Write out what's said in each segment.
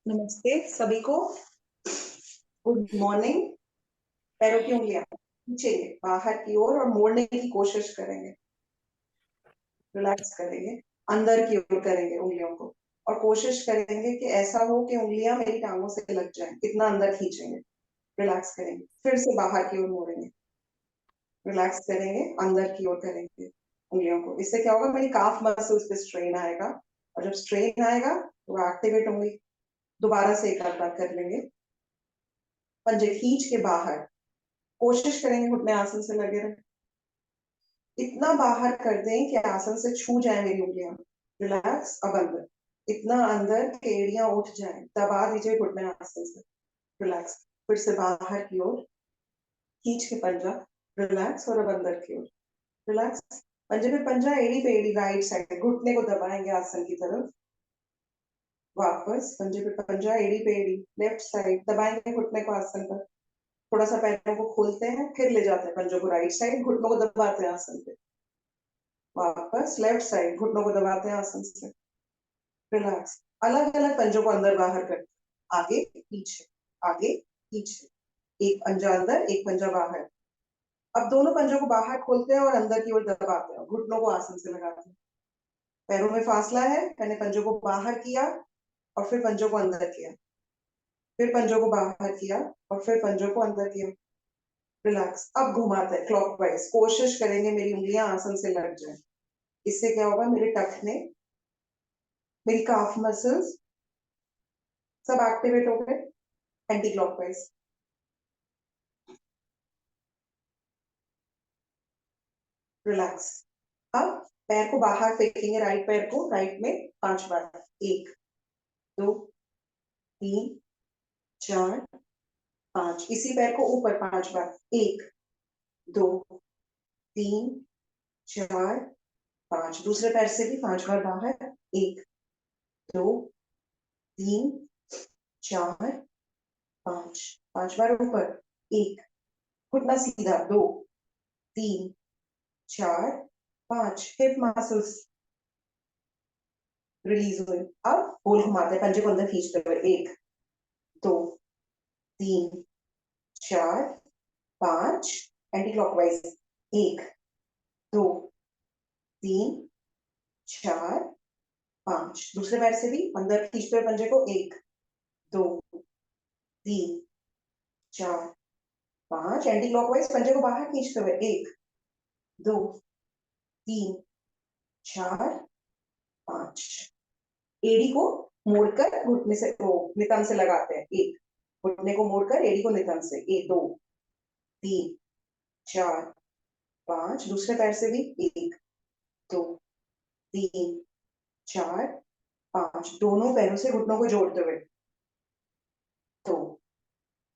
नमस्ते सभी को। Good morning. पैरों की उंगलियां खींचेंगे बाहर की ओर और मोड़ने की कोशिश करेंगे। रिलैक्स करेंगे, अंदर की ओर करेंगे उंगलियों को और कोशिश करेंगे कि ऐसा हो कि उंगलियां मेरी टांगों से लग जाएं। इतना अंदर खींचेंगे, रिलैक्स करेंगे, फिर से बाहर की ओर मोड़ेंगे, रिलैक्स करेंगे, अंदर की ओर करेंगे उंगलियों को। इससे क्या होगा, मेरी काफ मसल्स पे स्ट्रेन आएगा और जब स्ट्रेन आएगा तो वो एक्टिवेट होंगी। दोबारा से एक आध बार कर लेंगे। पंजे खींच के बाहर, कोशिश करेंगे घुटने आसन से लगे रहे। इतना बाहर कर दें कि आसन से छू जाए मेरी उंगलियां। रिलैक्स, अब अंदर, इतना अंदर कि एड़ियां उठ जाए। दबा दीजिए घुटने आसन से। रिलैक्स, फिर से बाहर की ओर खींच के पंजा। रिलैक्स और अब अंदर की ओर। रिलैक्स, पंजे पे पंजा, एड़ी पे एड़ी, राइट साइड घुटने को दबाएंगे आसन की तरफ। वापस पंजे पे पंजा, एड़ी पे एड़ी, लेफ्ट साइड दबाएंगे घुटने को आसन पर। थोड़ा सा पैरों को खोलते हैं, फिर ले जाते हैं पंजों को राइट साइड, घुटनों को दबाते हैं आसन पे। वापस लेफ्ट साइड, घुटनों को दबाते हैं आसन से। रिलैक्स, अलग अलग पंजों को अंदर बाहर करते, आगे पीछे, आगे पीछे, एक पंजा अंदर, एक पंजा बाहर। अब दोनों पंजों को बाहर खोलते हैं और अंदर की ओर दबाते हैं, घुटनों को आसन से लगाते हैं। पैरों में फासला है, मैंने पंजों को बाहर किया और फिर पंजों को अंदर किया, फिर पंजों को बाहर किया और फिर पंजों को अंदर किया। रिलैक्स, अब घुमाते हैं क्लॉकवाइज। कोशिश करेंगे मेरी उंगलियां आसन से लग जाए। इससे क्या होगा, मेरे टखने, मेरी काफ मसल्स सब एक्टिवेट हो गए। Anti clockwise. रिलैक्स, अब पैर को बाहर फेंकेंगे, राइट पैर को राइट में 5 बार। 1 2 3 4 5। इसी पैर को ऊपर 5 बार। 1 2 3 4 5। दूसरे पैर से भी 5 बार बाहर। 1 2 3 4 5। 5 बार ऊपर। 1, घुटना सीधा। 2 3 4 5। हिप मसल्स रिलीज हुए। अब गोल घुमाते हैं, पंजे को अंदर खींचते हुए। 1 2 3 4 5। Anti clockwise. 1 2 3 4 5। दूसरे पैर से भी अंदर खींचते हुए पंजे को। 1 2 3 4 5। एंटी क्लॉकवाइज, पंजे को बाहर खींचते हुए। 1 2 3 4 5। एड़ी को मोड़कर घुटने से, वो नितंब से लगाते हैं। 1, घुटने को मोड़कर एड़ी को नितंब से। 1 2 3 4 5। दूसरे पैर से भी। 1 2 3 4 5। दोनों पैरों से घुटनों को जोड़ते हुए। 2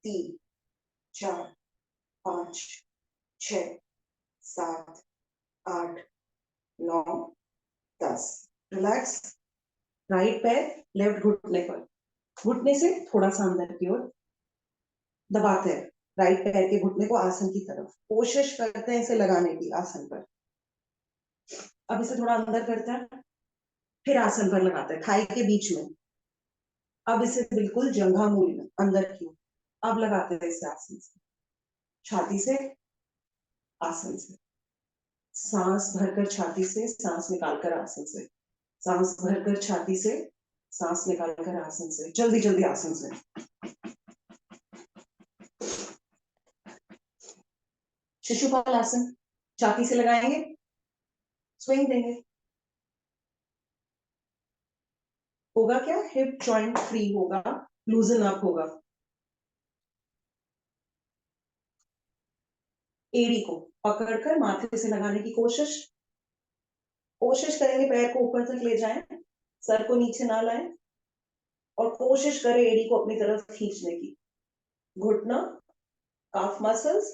3 4 5 6 7 8 9 10। रिलैक्स, राइट पैर लेफ्ट घुटने पर, घुटने से थोड़ा सा अंदर की ओर दबाते हैं राइट पैर के घुटने को आसन की तरफ। कोशिश करते हैं इसे लगाने की आसन पर। अब इसे थोड़ा अंदर करते हैं, फिर आसन पर लगाते हैं थाई के बीच में। अब इसे बिल्कुल जंघा मूल में अंदर की ओर। अब लगाते हैं इसे आसन से, छाती से, आसन से। सांस भरकर छाती से, सांस निकालकर आसन से। सांस भरकर छाती से, सांस निकालकर आसन से। जल्दी जल्दी आसन से। शिशुपाल आसन, छाती से लगाएंगे, स्विंग देंगे। होगा क्या, हिप जॉइंट फ्री होगा, लूजन अप होगा। एड़ी को पकड़कर माथे से लगाने की कोशिश। कोशिश करेंगे पैर को ऊपर तक ले जाएं, सर को नीचे ना लाएं और कोशिश करें एड़ी को अपनी तरफ खींचने की। घुटना, काफ मसल्स,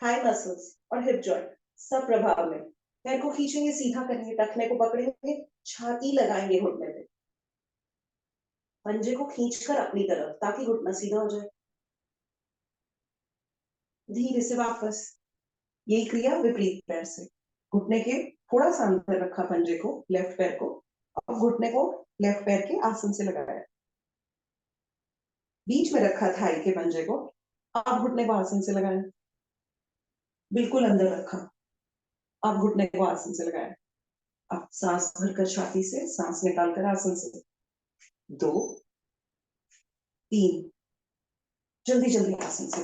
थाई मसल्स और हिप जॉइंट सब प्रभाव में। पैर को खींचेंगे, सीधा करेंगे, टखने को पकड़ेंगे, छाती लगाएंगे घुटने पे, पंजे को खींचकर अपनी तरफ ताकि घुटना सीधा हो जाए। धीरे से वापस, यही क्रिया विपरीत पैर से। घुटने के थोड़ा सा अंदर रखा पंजे को, लेफ्ट पैर को, और घुटने को लेफ्ट पैर के आसन से लगाया। बीच में रखा थाई के पंजे को, आप घुटने को आसन से लगाएं, बिल्कुल अंदर रखा, आप घुटने को आसन से लगाएं। अब सांस भरकर छाती से, सांस निकालकर आसन से, 2 3, जल्दी जल्दी आसन से,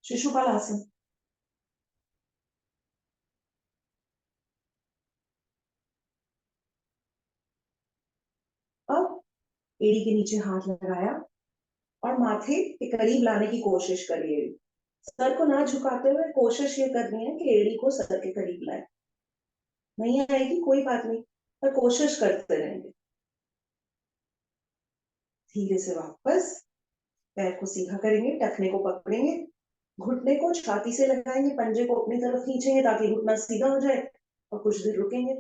शिशुपाल आसन। अब एड़ी के नीचे हाथ लगाया और माथे के करीब लाने की कोशिश करिए। सर को ना झुकाते हुए कोशिश ये करनी है कि एड़ी को सर के करीब लाए। नहीं आएगी कोई बात नहीं, पर कोशिश करते रहेंगे। धीरे से वापस पैर को सीधा करेंगे, टखने को पकड़ेंगे, घुटने को छाती से लगाएंगे, पंजे को अपनी तरफ खींचेंगे ताकि घुटना सीधा हो जाए और कुछ देर रुकेंगे।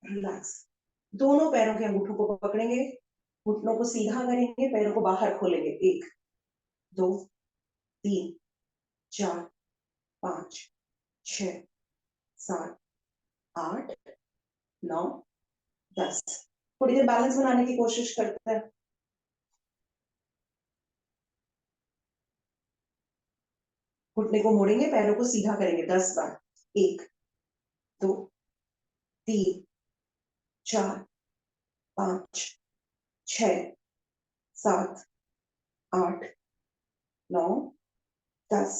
रिलैक्स। दोनों पैरों के अंगूठों को पकड़ेंगे, घुटनों को सीधा करेंगे, पैरों को बाहर खोलेंगे। 1 2 3 4 5 6 7 8 9 10। थोड़ी देर बैलेंस बनाने की कोशिश करते हैं। घुटने को मोड़ेंगे, पैरों को सीधा करेंगे 10 बार। 1 2 3 4 5 6 7 8 9 10।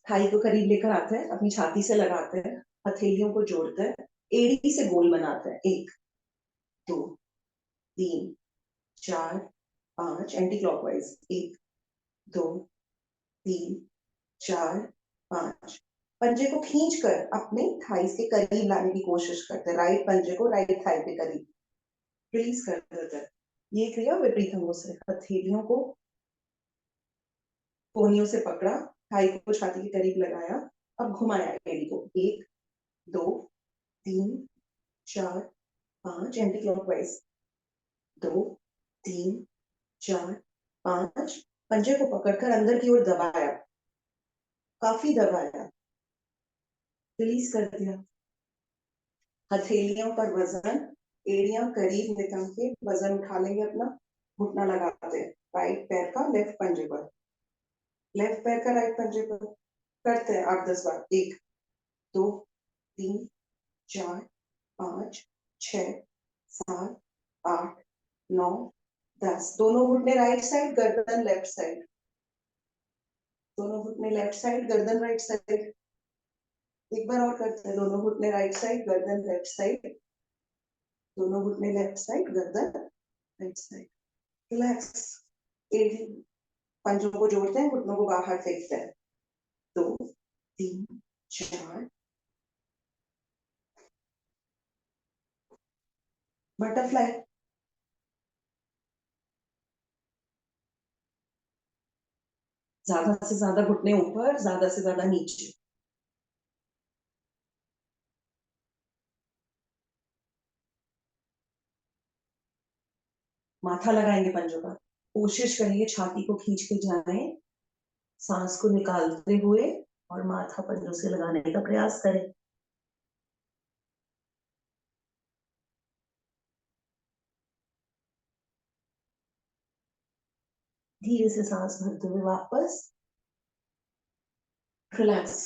थाई को करीब लेकर आते हैं, अपनी छाती से लगाते हैं, हथेलियों को जोड़ते हैं, एड़ी से गोल बनाते हैं। 1 2 3 4 5, एंटी क्लॉकवाइज। 1 2 3 4 5। पंजे को खींचकर अपने थाइस के करीब लाने की कोशिश करते हैं, राइट पंजे को राइट थाई के करीब रिलीज कर देते हैं। ये क्रिया विपरीत अंगों से, हथेलियों को कोहनियों से पकड़ा, थाई को छाती के करीब लगाया, अब घुमाया एड़ी को। 1 2 3 4 5, एंटी क्लॉकवाइज। 2 3 4 5, पंजे को पकड़कर अंदर की ओर दबाया, काफी दबाया, रिलीज कर दिया। हथेलियों पर वजन, एड़ियां करीब निकल के वजन उठा लेंगे अपना, घुटना लगाते हैं राइट पैर का लेफ्ट पंजे पर, लेफ्ट पैर का राइट पंजे पर। करते हैं 8-10 बार। 1 2 3 4 5 6 7 8 9 10। दोनों घुटने राइट साइड, गर्दन लेफ्ट साइड, दोनों घुटने लेफ्ट साइड, गर्दन राइट साइड। एक बार और करते हैं, दोनों घुटने राइट साइड, गर्दन लेफ्ट साइड, दोनों घुटने लेफ्ट साइड, गर्दन राइट साइड। रिलैक्स। पंजों को जोड़ते हैं, घुटनों को बाहर फेंकते हैं। 2 3 4। बटरफ्लाई। ज्यादा से ज्यादा घुटने ऊपर, ज्यादा से ज्यादा नीचे। माथा लगाएंगे पंजों पर, कोशिश करेंगे छाती को खींच के जाएं, सांस को निकालते हुए, और माथा पंजों से लगाने का प्रयास करें। धीरे से सांस भरते हुए वापस रिलैक्स।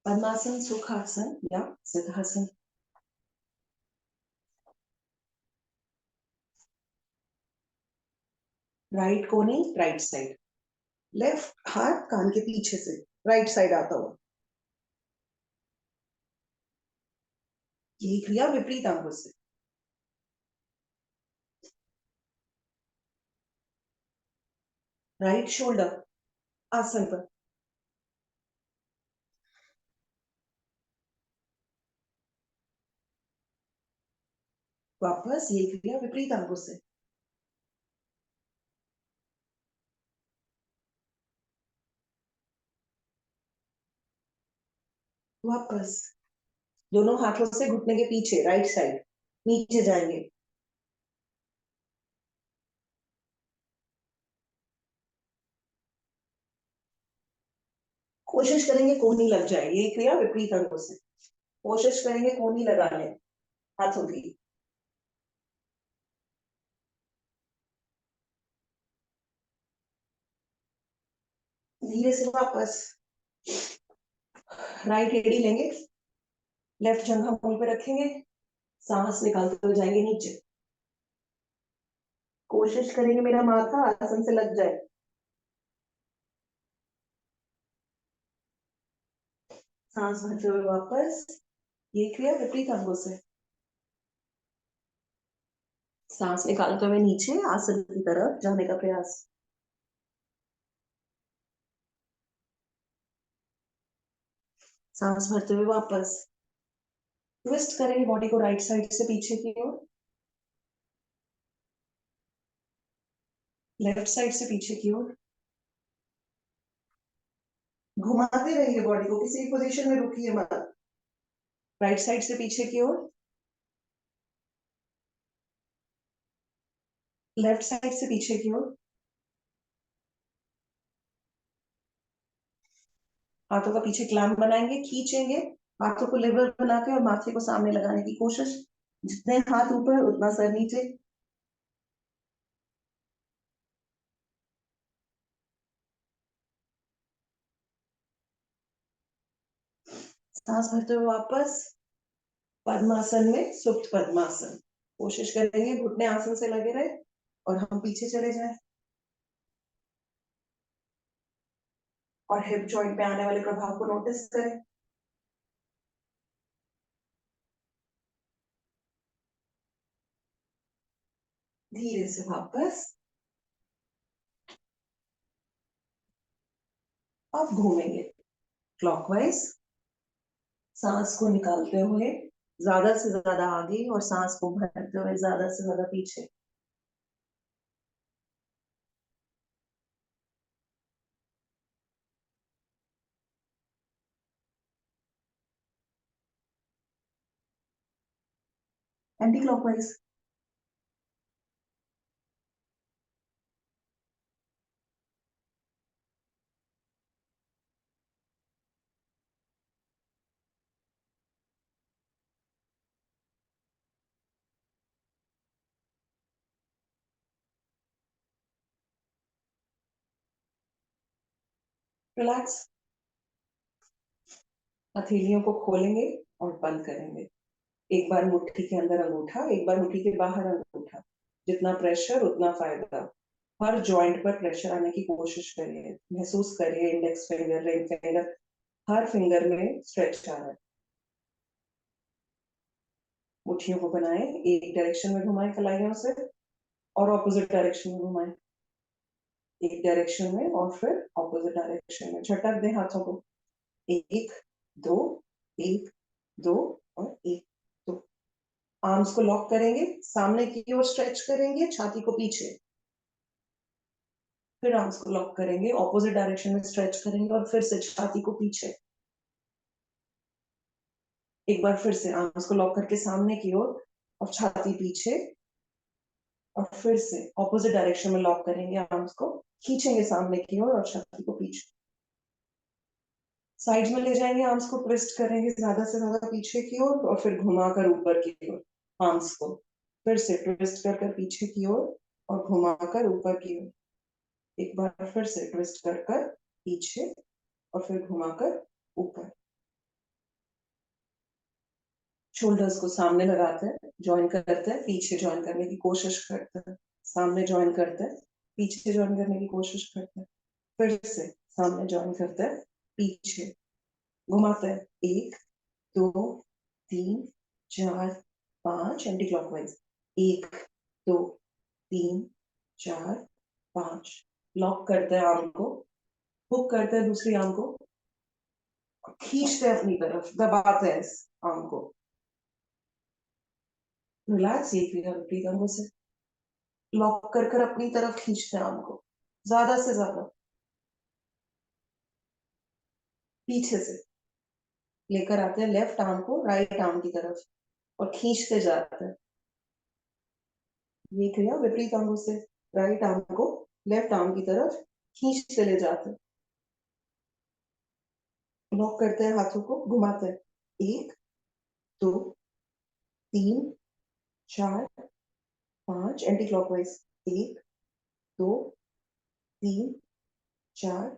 पद्मासन, सुखासन या सिद्धासन। राइट कोने राइट साइड, लेफ्ट हाथ कान के पीछे से राइट साइड आता हुआ। यही क्रिया विपरीत अंगों से। राइट शोल्डर आसन पर, वापस यही क्रिया विपरीत अंगों से। वापस दोनों हाथों से घुटने के पीछे राइट साइड, नीचे जाएंगे। कोशिश करेंगे कोहनी लग जाए, ये क्रिया विपरीत अंगों से। कोशिश करेंगे कोहनी लगा लें हाथों की। धीरे से वापस राइट एड़ी लेंगे, लेफ्ट जंघा मूल पे रखेंगे, सांस निकालते हुए जाएंगे नीचे। कोशिश करेंगे मेरा माथा आसन से लग जाए। सांस भरते हुए वापस, ये क्रिया विपरीत अंगों से। सांस निकालते हुए नीचे आसन की तरफ जाने का प्रयास। सांस भरते हुए वापस ट्विस्ट करेंगे बॉडी को राइट साइड से पीछे की ओर, लेफ्ट साइड से पीछे की ओर। घुमाते रहिए बॉडी को, किसी पोजीशन में रुकिए मत। राइट साइड से पीछे की ओर, लेफ्ट साइड से पीछे की ओर। हाथों का पीछे क्लैंप बनाएंगे, खींचेंगे हाथों को लिवर बना के और माथे को सामने लगाने की कोशिश। जितने हाथ ऊपर उतना सर नीचे। सांस भरते हुए वापस पद्मासन में सुप्त पद्मासन। कोशिश करेंगे घुटने आसन से लगे रहे और हम पीछे चले जाएं और हिप जॉइंट पे आने वाले प्रभाव को नोटिस करें। धीरे से वापस। अब घूमेंगे क्लॉकवाइज, सांस को निकालते हुए ज्यादा से ज्यादा आगे और सांस को भरते हुए ज्यादा से ज्यादा पीछे। Anti clockwise. रिलैक्स। हथेलियों को खोलेंगे और बंद करेंगे। एक बार मुट्ठी के अंदर अंगूठा, एक बार मुट्ठी के बाहर अंगूठा। जितना प्रेशर उतना फायदा। हर जॉइंट पर प्रेशर आने की कोशिश करिए, महसूस करिए इंडेक्स फिंगर, रिंग फिंगर, हर फिंगर में स्ट्रेच आ रहा है। मुट्ठियों को बनाए, एक डायरेक्शन में घुमाएं कलाइयों से और ऑपोजिट डायरेक्शन में घुमाएं। एक डायरेक्शन में और फिर ऑपोजिट डायरेक्शन में झटक दें हाथों को। एक दो, एक दो और एक दो। आर्म्स को लॉक करेंगे, सामने की ओर स्ट्रेच करेंगे, छाती को पीछे। फिर आर्म्स को लॉक करेंगे, ऑपोजिट डायरेक्शन में स्ट्रेच करेंगे और फिर से छाती को पीछे। एक बार फिर से आर्म्स को लॉक करके सामने की ओर और छाती पीछे। और फिर से ऑपोजिट डायरेक्शन में लॉक करेंगे, आर्म्स को खींचेंगे सामने की ओर और छाती को पीछे। साइड में ले जाएंगे, आर्म्स को ट्विस्ट करेंगे ज्यादा से ज्यादा पीछे की ओर और फिर घुमाकर ऊपर की ओर। आर्म्स को फिर से ट्विस्ट कर पीछे की ओर और घुमाकर ऊपर की ओर। एक बार फिर से ट्विस्ट कर पीछे और फिर घुमाकर ऊपर। शोल्डर्स को सामने लगाते हैं, ज्वाइन करते हैं, पीछे ज्वाइन करने की कोशिश करते हैं। सामने ज्वाइन करते हैं, पीछे ज्वाइन करने की कोशिश करते हैं। फिर से सामने ज्वाइन करते हैं, पीछे घुमाते हैं। एक दो तीन चार पांच, एंटी क्लॉकवाइज। एक दो तीन चार पांच। लॉक करते हैं आर्म को, हुक करते हैं दूसरी आर्म को, खींचते हैं अपनी तरफ, दबाते हैं इस आर्म को। रिलैक्स, ये क्रिया विपरीत अंगों से। लॉक कर अपनी तरफ खींचते हैं आर्म को ज्यादा से ज्यादा। पीछे से लेकर आते हैं लेफ्ट आर्म को राइट आर्म की तरफ और खींचते जाते हैं। ये क्रिया विपरीत अंगों से। राइट आर्म को लेफ्ट आर्म की तरफ खींचते ले जाते हैं। लॉक करते हैं हाथों को, घुमाते हैं। एक 2 3 4 5 एंटी क्लॉकवाइज 1 2 3 4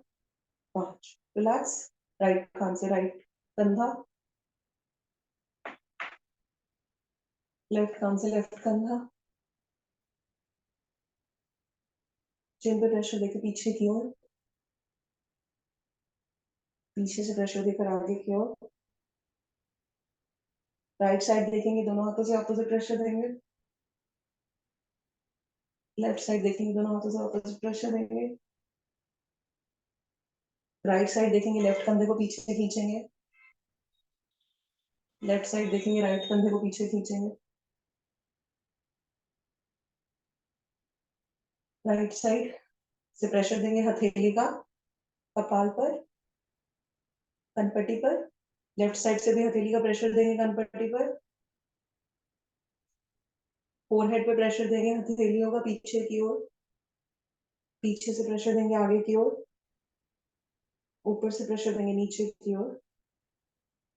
5 रिलैक्स राइट कान से राइट कंधा लेफ्ट कान से लेफ्ट कंधा चिन पे प्रेशर देकर पीछे की ओर पीछे से प्रेशर देकर आगे की ओर राइट साइड देखेंगे दोनों हाथों से ऑपोजिट प्रेशर देंगे लेफ्ट साइड देखेंगे दोनों हाथों से ऑपोजिट प्रेशर देंगे राइट साइड देखेंगे लेफ्ट कंधे को पीछे खींचेंगे लेफ्ट साइड देखेंगे राइट कंधे को पीछे खींचेंगे राइट साइड से प्रेशर देंगे हथेली का कपाल पर कनपट्टी पर लेफ्ट साइड से भी हथेली का प्रेशर देंगे कनपट्टी पर फोरहेड पे प्रेशर देंगे हथेलियों का पीछे की ओर पीछे से प्रेशर देंगे आगे की ओर ऊपर से प्रेशर देंगे नीचे की ओर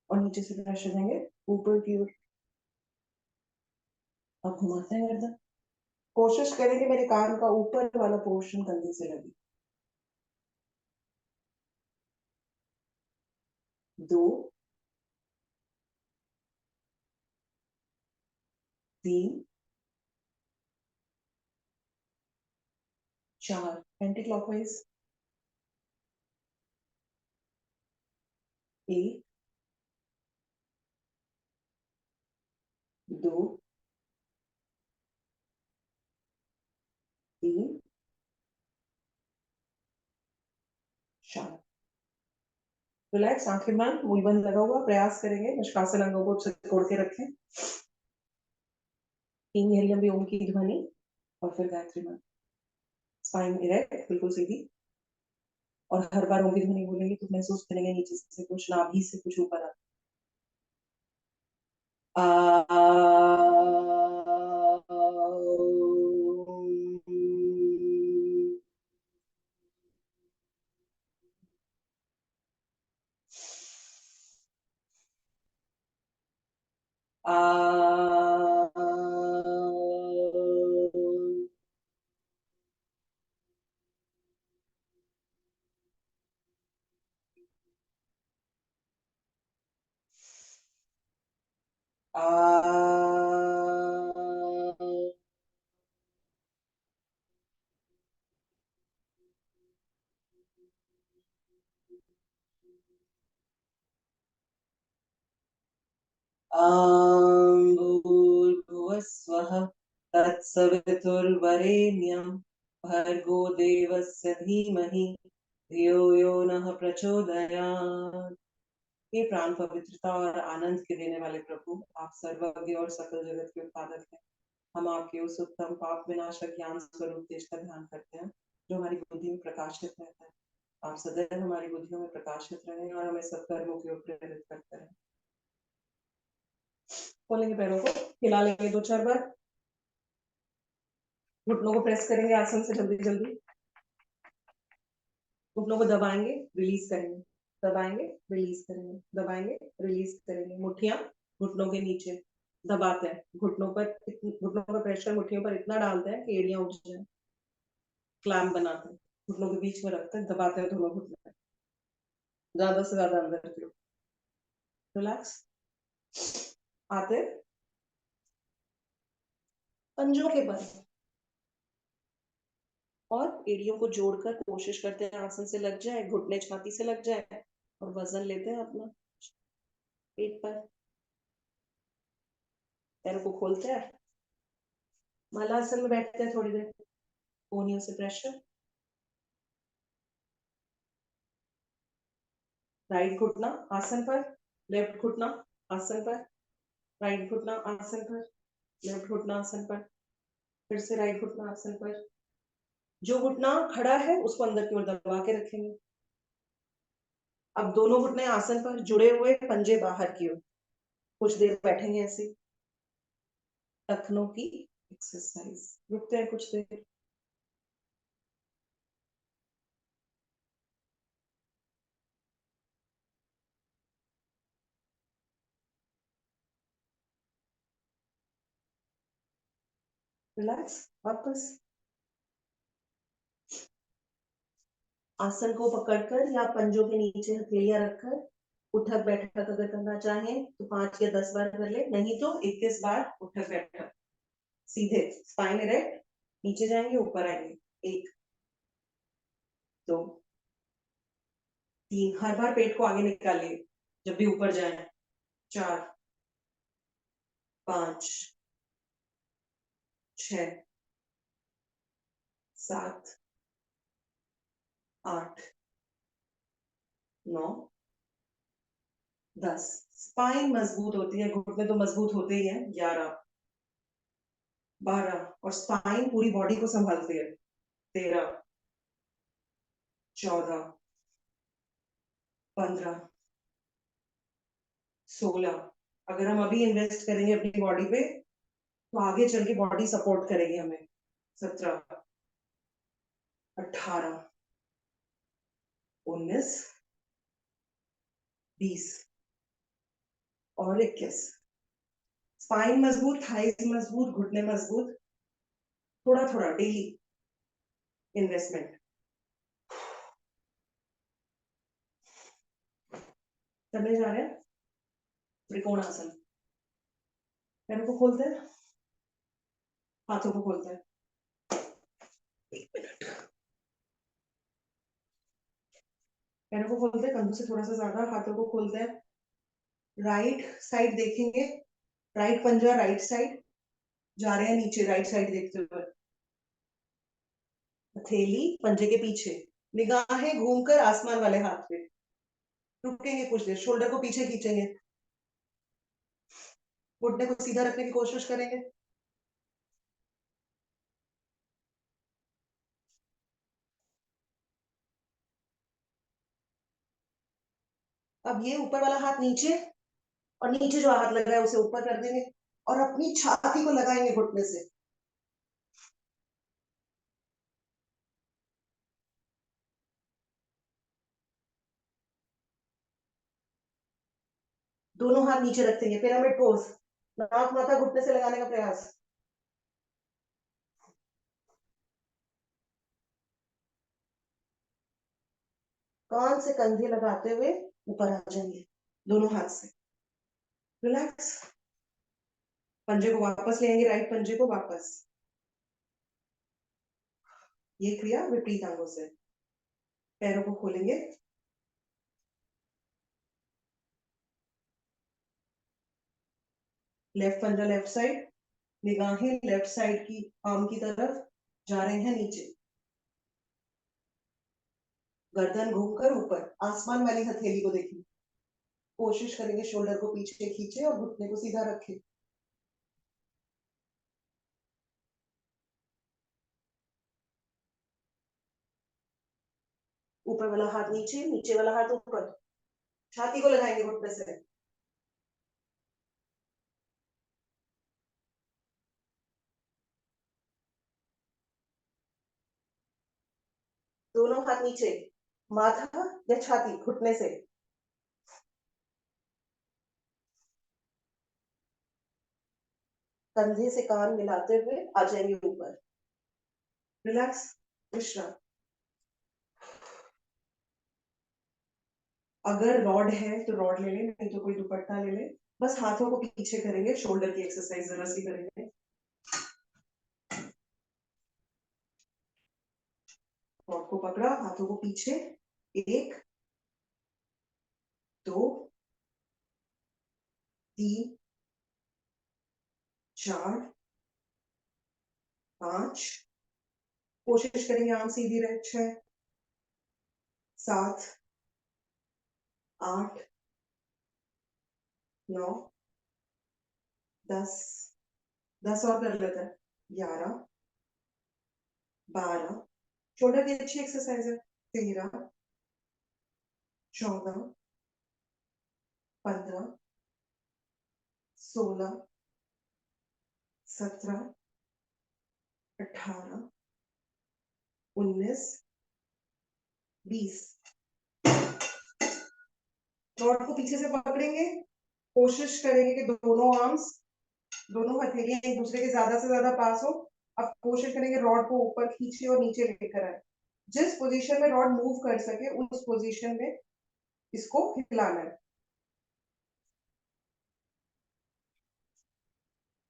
और नीचे से प्रेशर देंगे ऊपर की ओर अब घुमाते हैं गर्दन कोशिश करें कि मेरे कान का ऊपर वाला पोर्शन कंधे से लगे 2 3 4 एंटी क्लॉकवाइज 1 2 3 4 रिलैक्स आंखें बंद मुंह बंद लगा हुआ प्रयास करेंगे निष्कासन अंगों को सिकोड़ के रखें 3 गहरी लंबी ओम की ध्वनि और फिर गायत्री मंत्र स्पाइन इरेक्ट बिल्कुल सीधी और हर बार ओम की ध्वनि बोलेंगे तो महसूस करेंगे नीचे से कुछ नाभि से कुछ ऊपर आता भूर्भुवस्वः तत्सवितुर्वरेण्यं भर्गो देवस्य धीमहि धियो यो नः प्रचोदयात्। हे प्राण पवित्रता और आनंद के देने वाले प्रभु आप सर्वज्ञ और सकल जगत के उत्पादक हैं। हम आपके उस उत्तम पाप विनाशक ज्ञान स्वरूप तेज का ध्यान करते हैं जो हमारी बुद्धि में प्रकाशित रहता है। आप सदैव हमारी बुद्धियों में प्रकाशित रहें और हमें सत्कर्मों की ओर प्रेरित करते रहें। खोलेंगे पैरों को हिला लेंगे 2-4 बार घुटनों को प्रेस करेंगे आसन से जल्दी जल्दी घुटनों को दबाएंगे रिलीज करेंगे दबाएंगे रिलीज करेंगे दबाएंगे रिलीज करेंगे मुट्ठियां घुटनों के नीचे दबाते हैं घुटनों पर प्रेशर मुट्ठियों पर इतना डालते हैं कि एड़ियां उठ जाए क्लैम्प बनाते हैं घुटनों के बीच में रखते हैं दबाते हैं दोनों घुटनों ज्यादा से ज्यादा अंदर की रिलैक्स आते पंजों के बल और एड़ियों को जोड़कर कोशिश करते हैं आसन से लग जाए घुटने छाती से लग जाए और वजन लेते हैं अपना पेट पर पैरों को खोलते हैं मलासन में बैठते हैं थोड़ी देर कोहनियों से प्रेशर राइट घुटना आसन पर लेफ्ट घुटना आसन पर राइट घुटना आसन पर लेफ्ट घुटना आसन पर फिर से राइट घुटना आसन पर जो घुटना खड़ा है उसको अंदर की ओर दबा के रखेंगे अब दोनों घुटने आसन पर जुड़े हुए पंजे बाहर की ओर कुछ देर बैठेंगे ऐसे टखनों की एक्सरसाइज रुकते हैं कुछ देर रिलैक्स, वापस आसन को पकड़कर या पंजों के नीचे हथेलियां रखकर उठक बैठक अगर करना चाहें तो 5 या 10 बार कर ले, नहीं तो 21 बार उठक बैठक। सीधे स्पाइन इरेक्ट, नीचे जाएंगे ऊपर आएंगे। 1 2 3, हर बार पेट को आगे निकालिए जब भी ऊपर जाए। 4 5 6 7 8 9 10। स्पाइन मजबूत होती है, घुटने तो मजबूत होते ही हैं। 11 12, और स्पाइन पूरी बॉडी को संभालती है। 13 14 15 16। अगर हम अभी इन्वेस्ट करेंगे अपनी बॉडी पे तो आगे चल के बॉडी सपोर्ट करेगी हमें। 17 18 19 20 और 21। स्पाइन मजबूत, थाइज मजबूत, घुटने मजबूत। थोड़ा थोड़ा डेली इन्वेस्टमेंट करने जा रहे हैं। त्रिकोणासन, पैरों को खोलते हैं, हाथों को खोलते हैं। 1 मिनट, पैरों को खोलते हैं, कंधों से थोड़ा सा ज्यादा, हाथों को खोलते हैं। राइट साइड देखेंगे, राइट पंजा राइट साइड, जा रहे हैं नीचे राइट साइड देखते हुए। हथेली पंजे के पीछे, निगाहें घूमकर आसमान वाले हाथ पे। रुकेंगे कुछ देर, शोल्डर को पीछे खींचेंगे, घुटने को सीधा रखने की कोशिश करेंगे। अब ये ऊपर वाला हाथ नीचे, और नीचे जो हाथ लग रहा है उसे ऊपर कर देंगे और अपनी छाती को लगाएंगे घुटने से। दोनों हाथ नीचे रखेंगे, पिरामिड पोज, नाक माथा घुटने से लगाने का प्रयास। कान से कंधे लगाते हुए ऊपर आ जाएंगे दोनों हाथ से। रिलैक्स, पंजे को वापस ले आएंगे, राइट पंजे को वापस। ये क्रिया विपरीत अंगों से। पैरों को खोलेंगे, लेफ्ट पंजा लेफ्ट साइड, निगाहें लेफ्ट साइड की आर्म की तरफ जा रहे हैं नीचे। गर्दन घूमकर ऊपर, आसमान वाली हथेली को देखिए। कोशिश करेंगे शोल्डर को पीछे खींचे और घुटने को सीधा रखें। ऊपर वाला हाथ नीचे, नीचे वाला हाथ ऊपर, छाती को लगाएंगे घुटने से। दोनों हाथ नीचे, माथा या छाती घुटने से। कंधे से कान मिलाते हुए आ जाएंगे ऊपर। रिलैक्स, विश्राम। अगर रॉड है तो रॉड ले लें, नहीं तो कोई दुपट्टा ले लें। बस हाथों को पीछे करेंगे, शोल्डर की एक्सरसाइज जरा सी करेंगे। रॉड को पकड़ा, हाथों को पीछे। 1 2 3 4 5, कोशिश करेंगे आंख सीधी रहे। 6 7 8 9 10, 10 और कर लेते हैं। 11 12, शोल्डर की अच्छी एक्सरसाइज है। 13 14 15 16 17 18 19 20। रॉड को पीछे से पकड़ेंगे, कोशिश करेंगे कि दोनों आर्म्स, दोनों हथेलियां एक दूसरे के ज्यादा से ज्यादा पास हो। अब कोशिश करेंगे रॉड को ऊपर खींचे और नीचे लेकर आए। जिस पोजीशन में रॉड मूव कर सके उस पोजीशन में इसको हिलाना है।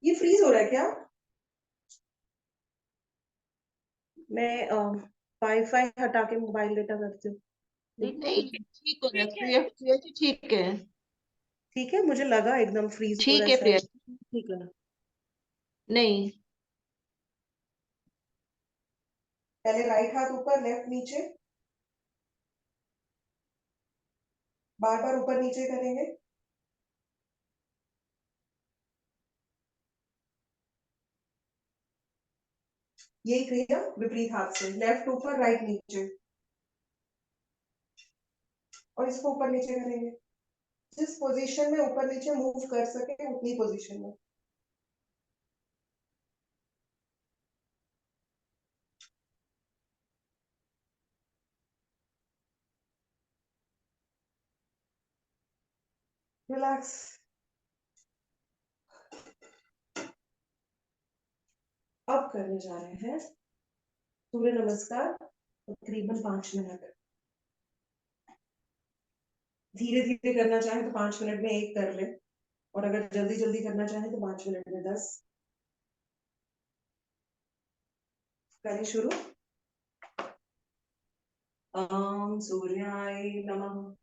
ये फ्रीज हो रहा है क्या? मैं वाईफाई हटा के मोबाइल डेटा करती हूँ। नहीं नहीं, ठीक हो गया प्रिया, प्रिया जी ठीक है। ठीक है, मुझे लगा एकदम फ्रीज हो रहा ठीक है है प्रिया। शायद। ठीक है ना? नहीं, पहले राइट हाथ ऊपर, लेफ्ट नीचे, बार बार ऊपर नीचे करेंगे। यही क्रिया विपरीत हाथ से, लेफ्ट ऊपर राइट नीचे, और इसको ऊपर नीचे करेंगे। जिस पोजीशन में ऊपर नीचे मूव कर सके उतनी पोजीशन में। रिलैक्स। अब करने जा रहे हैं सूर्य नमस्कार, तकरीबन 5 मिनट। धीरे धीरे करना चाहे तो 5 मिनट में एक कर ले, और अगर जल्दी जल्दी करना चाहे तो 5 मिनट में 10। करें शुरू। ओम सूर्याय नमः।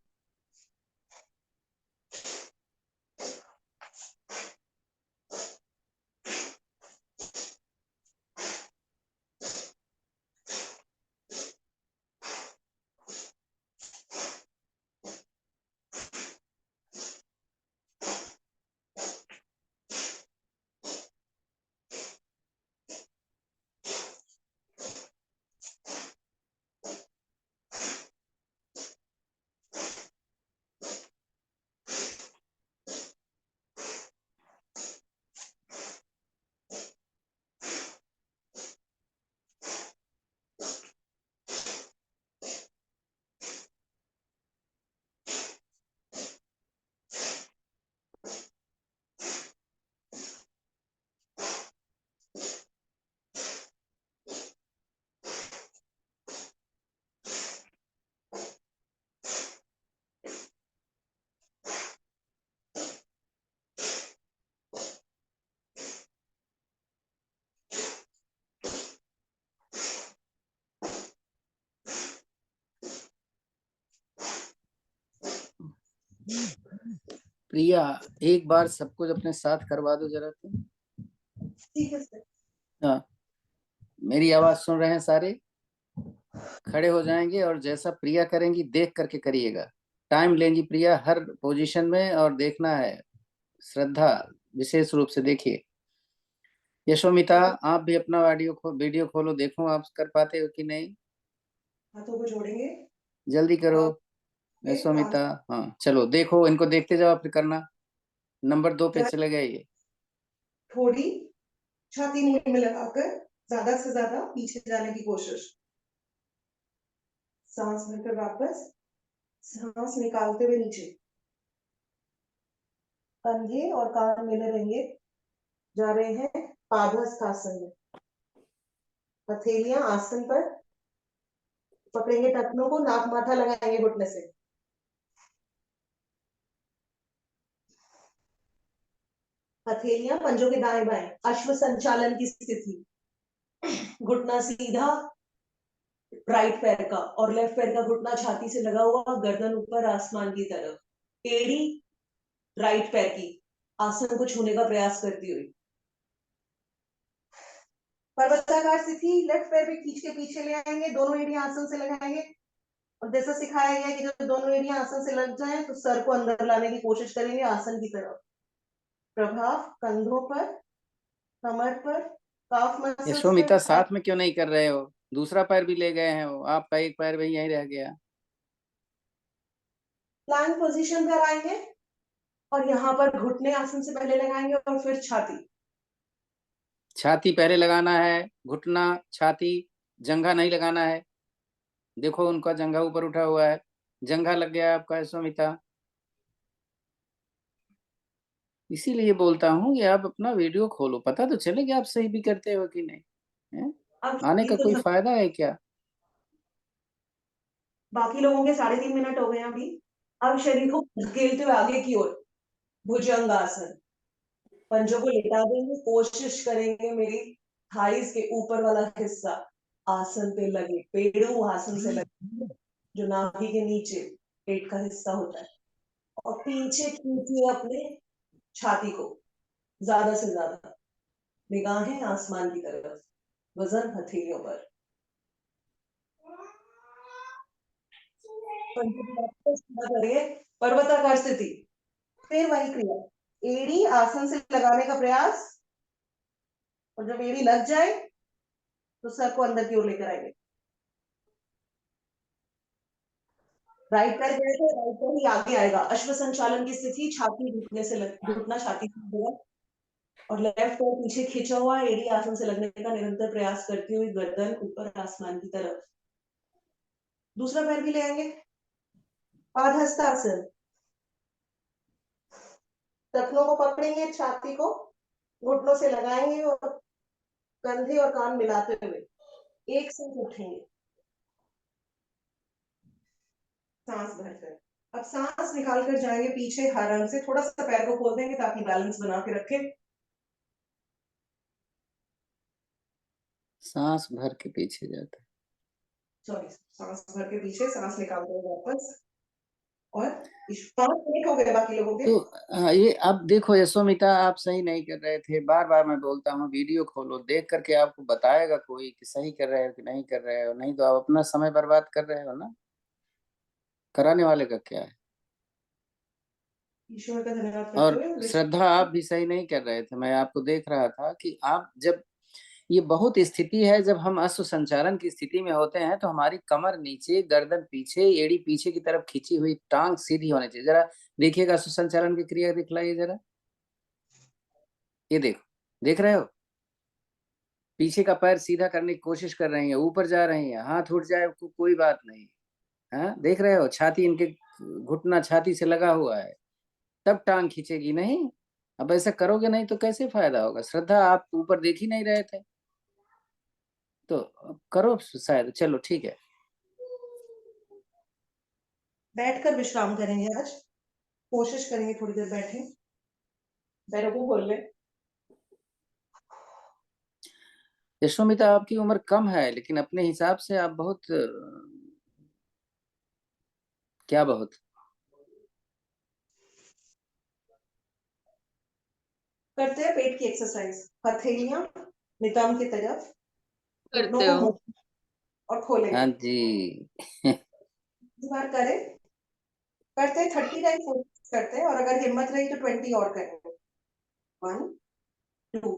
प्रिया, एक बार सब कुछ अपने साथ करवा दो जरा तुम। ठीक है सर। हाँ, मेरी आवाज सुन रहे हैं सारे? खड़े हो जाएंगे और जैसा प्रिया करेंगी देख करके करिएगा। टाइम लेंगी प्रिया हर पोजीशन में, और देखना है। श्रद्धा, विशेष रूप से देखिए। यशोमिता, आप भी अपना वीडियो खोलो, देखो आप कर पाते हो कि नहीं। हाथों को जोड़ेंगे जल्दी करो और यशोमिता। हाँ चलो, देखो इनको देखते जाओ, फिर करना। नंबर 2 पे चले गए ये। थोड़ी छाती मुंह में लगाकर ज्यादा से ज्यादा पीछे जाने की कोशिश। सांस भरकर वापस, सांस निकालते हुए नीचे। कंधे और कान मिले रहेंगे। जा रहे हैं पादहस्तासन में। हथेलियां आसन पर पकड़ेंगे, टखनों को नाक माथा लगाएंगे घुटने से। हथेलियां पंजों के दाएं बाएं, अश्व संचालन की स्थिति। घुटना सीधा राइट पैर का, और लेफ्ट पैर का घुटना छाती से लगा हुआ, गर्दन ऊपर आसमान की तरफ। एड़ी राइट पैर की आसन को छूने का प्रयास करती हुई। पर्वताकार स्थिति, लेफ्ट पैर पे खींच के पीछे ले आएंगे, दोनों एड़ियां आसन से लगाएंगे। और जैसा सिखाया गया है कि जब दोनों एड़ियां आसन से लग जाएं तो सर को अंदर लाने की कोशिश करेंगे आसन की तरफ। प्रभाव कंधों पर, कमर पर, काफ मसल्स यशोमिता, पर। साथ में क्यों नहीं कर रहे हो? दूसरा पैर भी ले गए हैं वो, आपका एक पैर भी यहीं रह गया। प्लैंक पोजीशन पर आएंगे और यहाँ पर घुटने आसन से पहले लगाएंगे और फिर छाती। छाती पहले लगाना है, घुटना छाती, जंघा नहीं लगाना है। देखो उनका जंघा ऊपर उठा हुआ है, जंघा लग गया आपका यशोमिता। इसीलिए बोलता हूँ कि आप अपना वीडियो खोलो, पता तो चले कि आप सही भी करते हो कि नहीं। हैं? अब आने का कोई फायदा है क्या? बाकी लोगों के 3.5 मिनट हो गए हैं अभी। अब शरीर को धकेलते हुए आगे की ओर भुजंगासन, पंजों को लेटा देंगे, कोशिश करेंगे मेरी थाइस के ऊपर वाला हिस्सा आसन पे लगे, पेड़ू आसन से लगे, जो नाभि के नीचे पेट का हिस्सा होता है, और पीछे खींचिए अपने छाती को ज्यादा से ज्यादा, निगाहें आसमान की तरफ, वजन हथेलियों पर। करिए पर्वताकार स्थिति, फिर वही क्रिया, एड़ी आसन से लगाने का प्रयास, और जब एड़ी लग जाए तो सर को अंदर की ओर लेकर आएंगे। राइट पैर गए थे, राइट पैर ही आगे आएगा, अश्व संचालन की स्थिति, छाती घुटने से घुटना छाती से लगेगा, और लेफ्ट पैर पीछे खींचा हुआ, एड़ी आसन से लगने का निरंतर प्रयास करती हुई गर्दन ऊपर आसमान की तरफ। दूसरा पैर भी ले आएंगे, पादहस्तासन, टखनों को पकड़ेंगे, छाती को घुटनों से लगाएंगे और कंधे और कान मिलाते हुए एक साथ उठेंगे, सांस भरकर। अब सांस निकाल कर जाएंगे पीछे हरंग से, थोड़ा सा पैर को खोल देंगे ताकि बैलेंस बना के रखें। सांस भर के पीछे जाता है। सॉरी, सांस भर के पीछे, सांस निकालते हुए वापस, और 5 मिनट हो गए बाकी लोगों के। तो ये अब देखो यशोमिता, आप सही नहीं कर रहे थे, बार बार मैं बोलता हूँ वीडियो खोलो, देख करके आपको बताएगा कोई कि सही कर रहे हो कि नहीं कर रहे हो, नहीं तो आप अपना समय बर्बाद कर रहे हो ना, कराने वाले का क्या है। ईश्वर का धन्यवाद करते और हुए श्रद्धा, आप भी सही नहीं कर रहे थे, मैं आपको देख रहा था कि आप जब, ये बहुत स्थिति है जब हम अश्व संचालन की स्थिति में होते हैं तो हमारी कमर नीचे, गर्दन पीछे, एड़ी पीछे की तरफ खींची हुई, टांग सीधी होनी चाहिए। जरा देखिएगा अश्व संचालन की क्रिया दिखलाइए जरा, ये देखो, देख रहे हो, पीछे का पैर सीधा करने की कोशिश कर रही है, ऊपर जा रही है, हाथ उठ जाए कोई बात नहीं, हाँ देख रहे हो, छाती इनके, घुटना छाती से लगा हुआ है, तब टांग खींचेगी नहीं। अब ऐसा करोगे नहीं तो कैसे फायदा होगा। श्रद्धा, आप ऊपर देख ही नहीं रहे थे, तो करो शायद, चलो ठीक है। बैठकर विश्राम करेंगे आज, कोशिश करेंगे थोड़ी देर बैठे, पैरों को खोल ले। यशोमिता, आपकी उम्र कम है लेकिन अपने हिसाब से आप बहुत, क्या बहुत, करते हैं पेट की एक्सरसाइज, हथेलियां नितंब की तरफ, घुटनों करते को हो। मोड़ और खोलेंगे। हाँ जी। इस बार करें, करते हैं 30 टाइम फोकस करते हैं, और अगर हिम्मत रही तो 20 और करेंगे। 1 2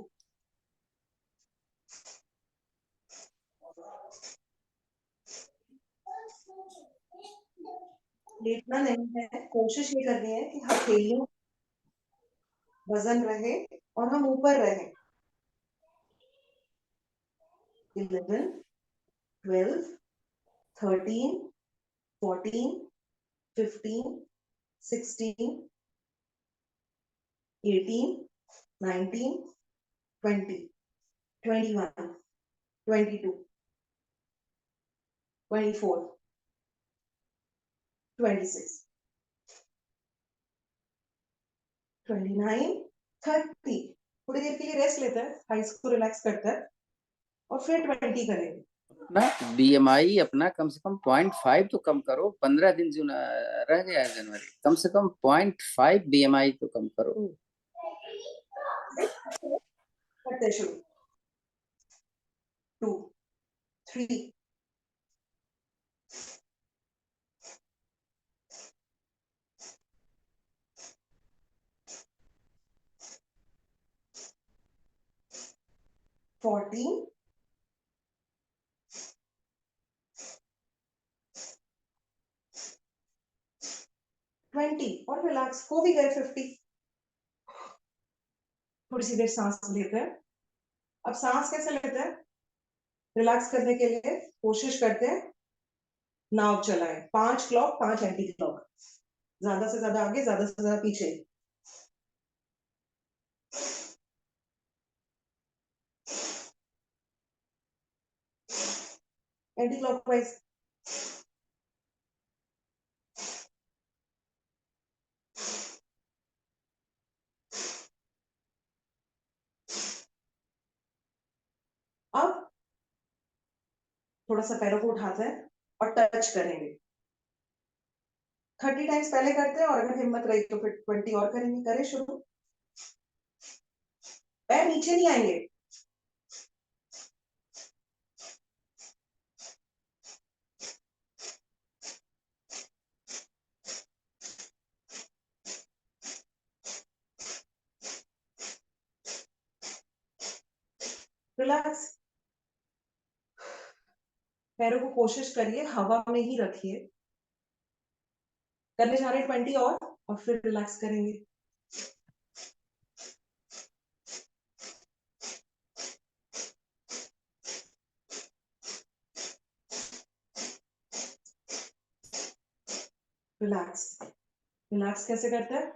लेटना नहीं है, कोशिश ये करनी है कि हथेलियों वजन रहे और हम ऊपर रहे। 11 12 13 14 15 16 18 19 20 21 22 24 26 29 30। थोड़ी देर के लिए रेस्ट लेते हैं, थाइस को रिलैक्स करते हैं, और फिर 20 करेंगे। ना, बीएमआई अपना कम से कम 0.5 तो कम करो, 15 दिन जो रह गया है जनवरी, कम से कम 0.5 बीएमआई तो कम करो। करते शुरू, 2 3 14 20, और रिलैक्स हो भी गए 50। थोड़ी सी देर सांस लेते हैं। अब सांस कैसे लेते हैं, रिलैक्स करने के लिए कोशिश करते हैं नाव चलाएं, 5 क्लॉक 5 एंटी क्लॉक, ज्यादा से ज्यादा आगे, ज्यादा से ज्यादा पीछे। Anti clockwise. अब थोड़ा सा पैरों को उठाते हैं और टच करेंगे। 30 टाइम्स पहले करते हैं, और अगर हिम्मत रही तो फिर 20 और करेंगे। करें शुरू। पैर नीचे नहीं आएंगे। रिलैक्स। पैरों को कोशिश करिए हवा में ही रखिए। करने जा रहे हैं 20 और फिर रिलैक्स करेंगे। रिलैक्स। रिलैक्स कैसे करते हैं?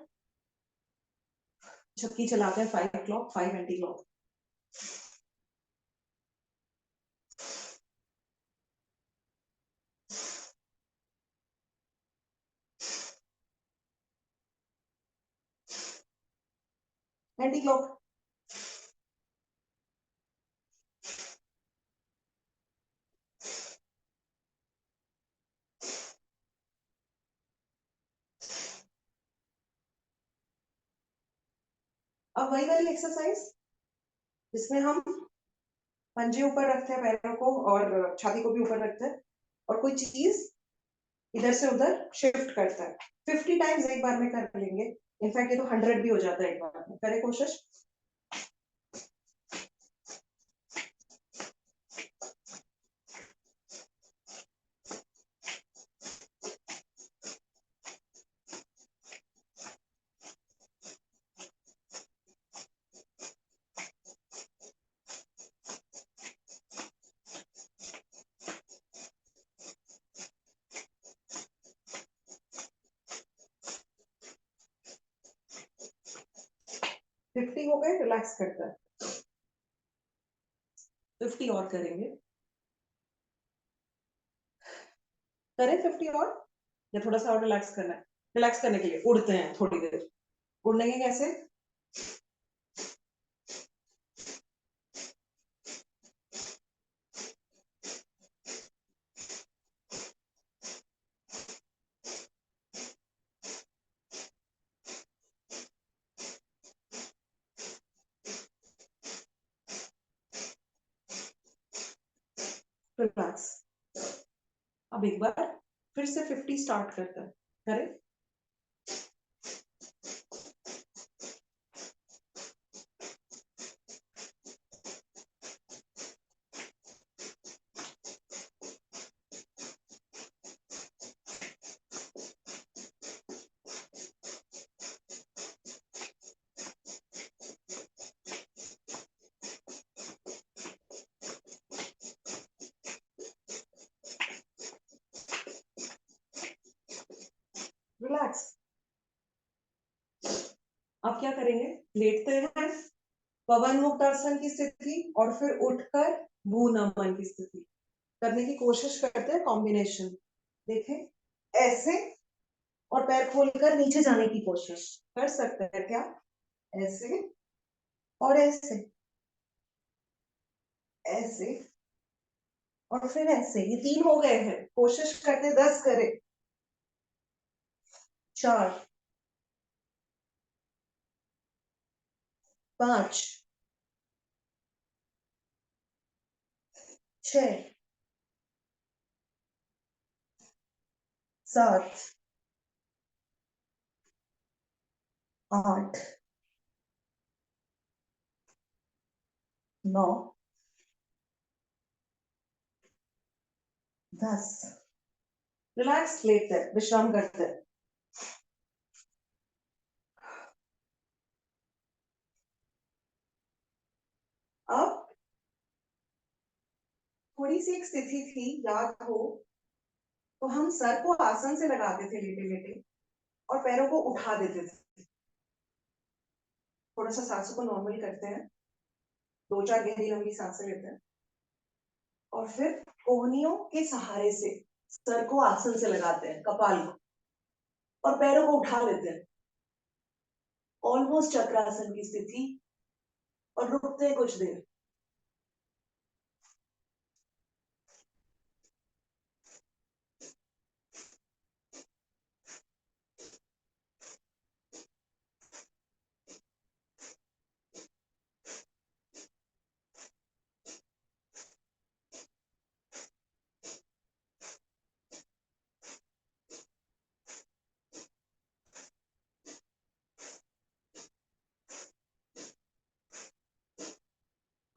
छक्की चलाते हैं 5 clock, 5 anti clock. Anti clock. अब वही वाली एक्सरसाइज जिसमें हम पंजे ऊपर रखते हैं पैरों को और छाती को भी ऊपर रखते हैं, और कोई चीज इधर से उधर शिफ्ट करता है। 50 टाइम्स एक बार में कर लेंगे। इनफैक्ट ये तो 100 भी हो जाता है एक बार में। करें कोशिश। फिफ्टी हो गए, रिलैक्स करता है। 50 और करेंगे। करें 50 और, या थोड़ा सा और रिलैक्स करना है? रिलैक्स करने के लिए उड़ते हैं थोड़ी देर। उड़ने के कैसे? रिलैक्स। अब एक बार फिर से 50 स्टार्ट करता है। करें। रिलैक्स। अब क्या करेंगे? लेटते हैं, पवन मुक्तासन की स्थिति, और फिर उठकर भू नमन की स्थिति करने की कोशिश करते हैं। कॉम्बिनेशन देखें। ऐसे और पैर खोलकर नीचे जाने की कोशिश कर सकते हैं क्या? ऐसे और ऐसे, ऐसे और फिर ऐसे। ये 3 हो गए हैं। कोशिश करते 10 करें। 4, 5, 6, 7, 8, 9, 10। रिलैक्स। लेते हैं, विश्राम करते हैं। अब थोड़ी सी एक स्थिति थी, याद हो तो हम सर को आसन से लगाते थे लेटे लेटे, और पैरों को उठा देते थे। थोड़ा सा सांसों को नॉर्मल करते हैं। 2-4 गहरी लंबी सांसें लेते हैं। और फिर कोहनियों के सहारे से सर को आसन से लगाते हैं, कपाल को, और पैरों को उठा लेते हैं, ऑलमोस्ट चक्रासन की स्थिति, और रुकते हैं कुछ देर।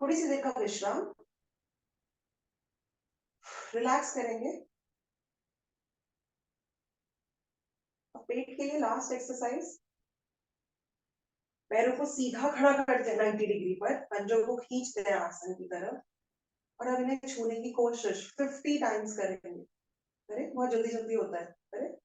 थोड़ी सी देर का विश्राम, रिलैक्स करेंगे। पेट के लिए लास्ट एक्सरसाइज, पैरों को सीधा खड़ा करते हैं 90 डिग्री पर, पंजों को खींचते हैं आसन की तरफ, और अब इन्हें छूने की कोशिश 50 टाइम्स करेंगे। करें, बहुत जल्दी जल्दी होता है, करें।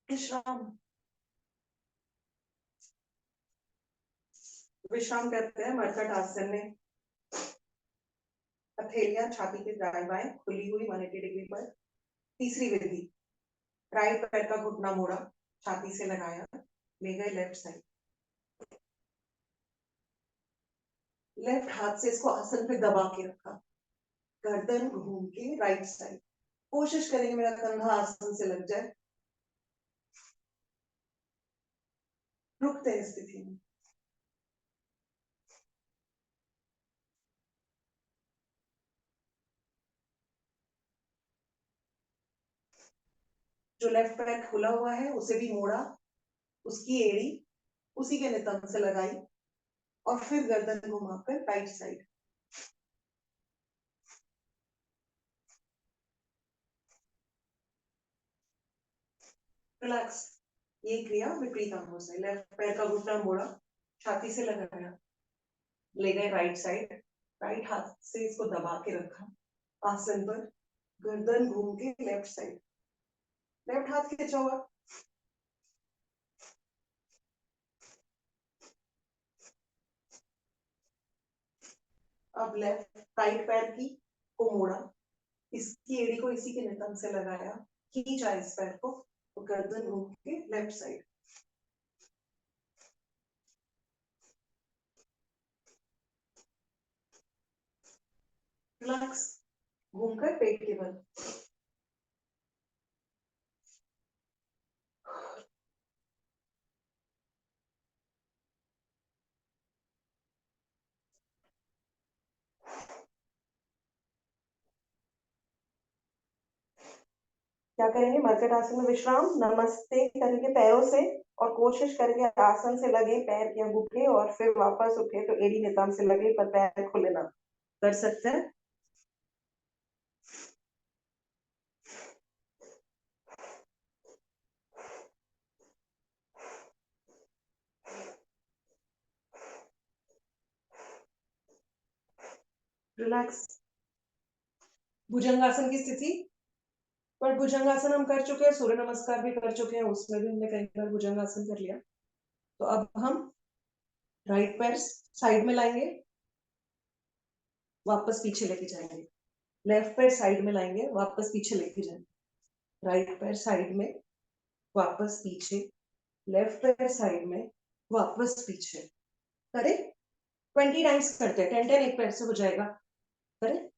विश्राम, विश्राम करते हैं मरकट आसन में। हथेलियां छाती के दाएं बाएं खुली हुई 180 डिग्री पर। तीसरी विधि, राइट पैर का घुटना मोड़ा, छाती से लगाया, ले गए लेफ्ट साइड, लेफ्ट हाथ से इसको आसन पे दबा के रखा, गर्दन घूम के राइट साइड, कोशिश करेंगे मेरा कंधा आसन से लग जाए। रुकते हैं स्थिति में। जो लेफ्ट पैर खुला हुआ है उसे भी मोड़ा, उसकी एड़ी उसी के नितंब से लगाई, और फिर गर्दन घुमाकर राइट साइड। रिलैक्स। ये क्रिया विपरीत अंगों से, लेफ्ट पैर का घुटना मोड़ा, छाती से लगाया, ले गए राइट साइड, राइट हाथ से इसको दबा के रखा आसन पर, गर्दन घूम के लेफ्ट साइड, लेफ्ट हाथ खींचा हुआ, अब लेफ्ट राइट पैर की को मोड़ा, इसकी एड़ी को इसी के नितंब से लगाया, खींचा इस पैर को, तो गर्दन घूम के लेफ्ट साइड। रिलैक्स, घूमकर पेट के बल। क्या करेंगे, मरकट आसन में विश्राम, नमस्ते करेंगे पैरों से, और कोशिश करेंगे आसन से लगे पैर के अंगूठे, और फिर वापस उठे तो एड़ी नितंब से लगे पर पैर खुले ना। कर सकते हैं। रिलैक्स। भुजंगासन की स्थिति, पर भुजंगासन हम कर चुके हैं, सूर्य नमस्कार भी कर चुके हैं, उसमें भी हमने कई बार भुजंगासन कर लिया। तो अब हम राइट पैर साइड में लाएंगे, वापस पीछे लेके जाएंगे, लेफ्ट पैर साइड में लाएंगे, वापस पीछे लेके जाएंगे, राइट पैर साइड में, वापस पीछे, लेफ्ट पैर साइड में, वापस पीछे। करें, 20 टाइम्स करते हैं, 10 10 एक पैर से हो जाएगा। करें।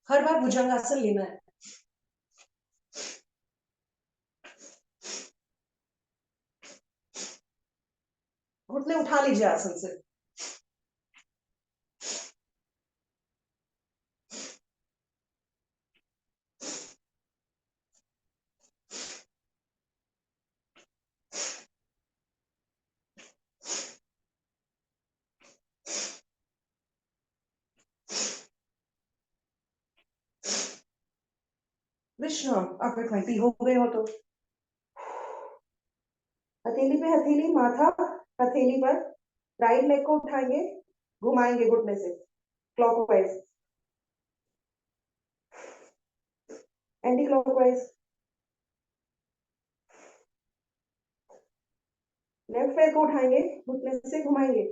हर बार भुजंगासन लेना है। उठा लीजिए आसन से। विश्राम। आप 20 हो गए हो तो हथेली पे हथेली, माथा हथेली पर, राइट लेग को उठाएंगे, घुमाएंगे घुटने से clockwise, anti clockwise. Left leg को उठाएंगे, घुटने से घुमाएंगे,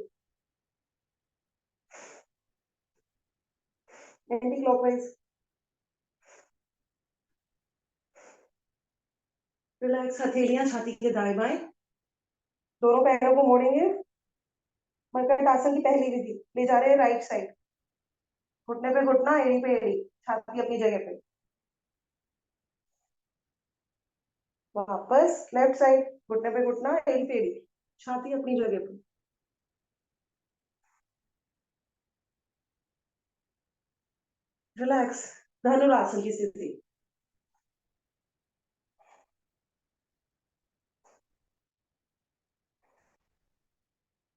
एंटी क्लॉकवाइज। रिलैक्स। हथेलियां छाती के दाएं बाएं, दोनों पैरों को मोड़ेंगे। मरकट आसन की पहली विधि, ले जा रहे हैं राइट साइड, घुटने पे घुटना, एड़ी पे एड़ी, छाती अपनी जगह पे। वापस लेफ्ट साइड, घुटने पे घुटना, एड़ी पे एड़ी, छाती अपनी जगह पे। रिलैक्स। धनुरासन की स्थिति।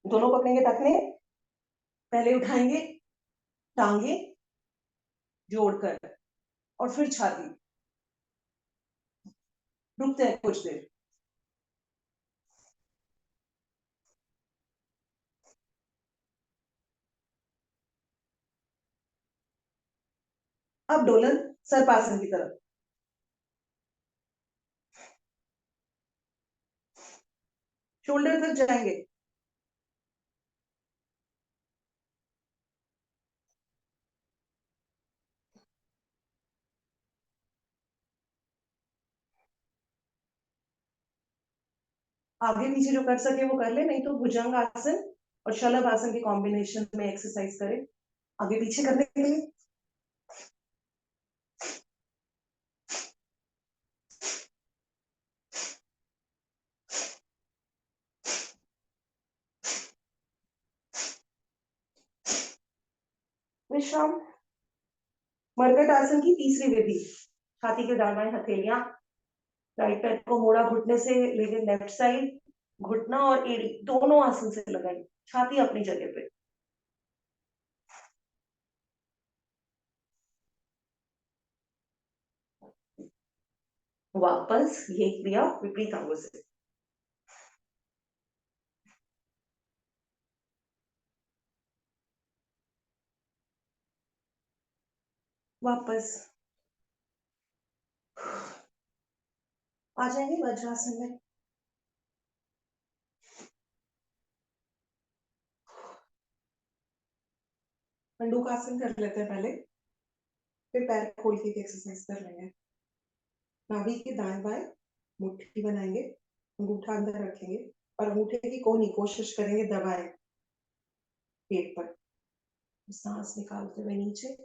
दोनों पकड़ेंगे टखने, पहले उठाएंगे टांगे जोड़कर और फिर छाती। रुकते हैं कुछ देर। अब डोलन सर्पासन की तरफ। शोल्डर तक जाएंगे। आगे पीछे जो कर सके वो कर ले, नहीं तो भुजंग आसन और शलभ आसन के कॉम्बिनेशन में एक्सरसाइज करें आगे पीछे करने के लिए। विश्राम। मरकट आसन की तीसरी विधि, छाती के दाएं बाएं हथेलियां, राइट पैर को मोड़ा, घुटने से लेके लेफ्ट साइड, घुटना और एड़ी दोनों आसन से लगाई, छाती अपनी जगह पे। वापस ये क्रिया विपरीत अंगों से। वापस आ जाएंगे वज्रासन में। मंडूकासन कर लेते हैं पहले, फिर पैर खोल के एक्सरसाइज कर लेंगे। नाभि के दाएं बाएं मुट्ठी बनाएंगे, अंगूठा अंदर रखेंगे और अंगूठे की कोनी कोशिश करेंगे दबाएं पेट पर। सांस निकालते हुए नीचे।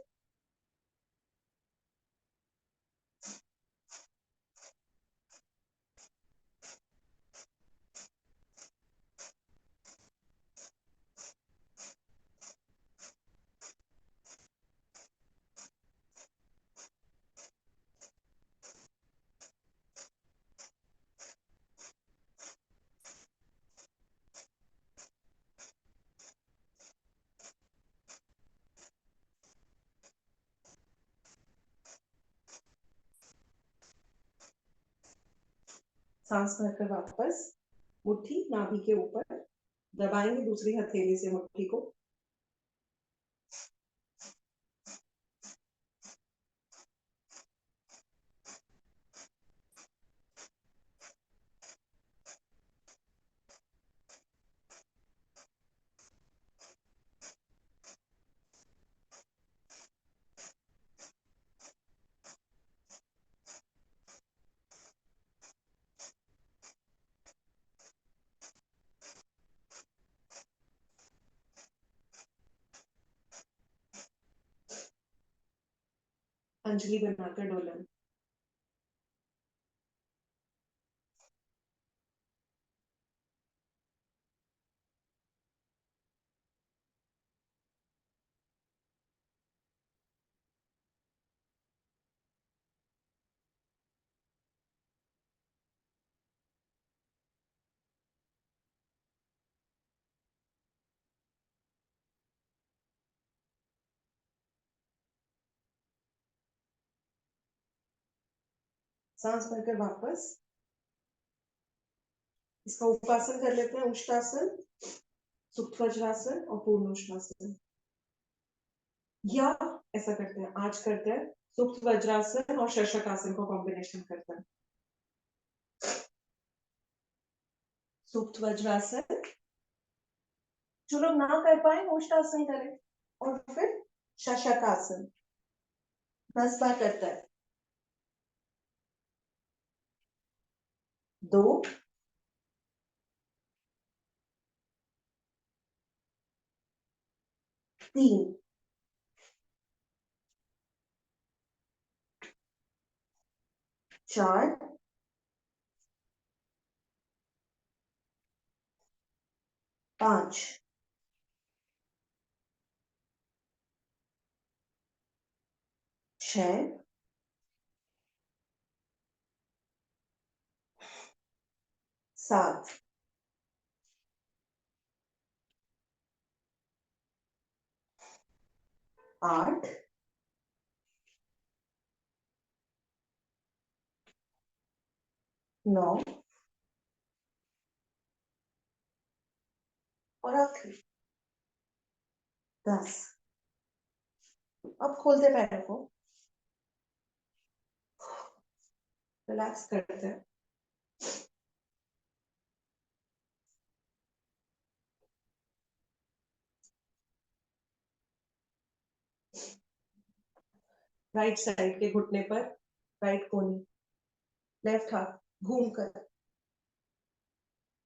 सांस भरकर वापस मुट्ठी नाभि के ऊपर, दबाएंगे दूसरी हथेली से मुट्ठी को। अंजलि बनाकर डोलन। सांस भरकर वापस। इसका उपासन कर लेते हैं, उष्टासन, सुप्त वज्रासन और पूर्ण उष्णासन। या ऐसा करते हैं, आज करते हैं सुप्त वज्रासन और शशकासन को कॉम्बिनेशन करते हैं। सुप्त वज्रासन, जो लोग ना कर पाए उष्टासन करें, और फिर शशकासन 10 बार करता है। 2, 3, 4, 5, 6, 7, 8, 9 और आखिरी 10। अब खोलते पैरों को, रिलैक्स करते हैं। राइट साइड के घुटने पर राइट कोनी, लेफ्ट हाथ घूमकर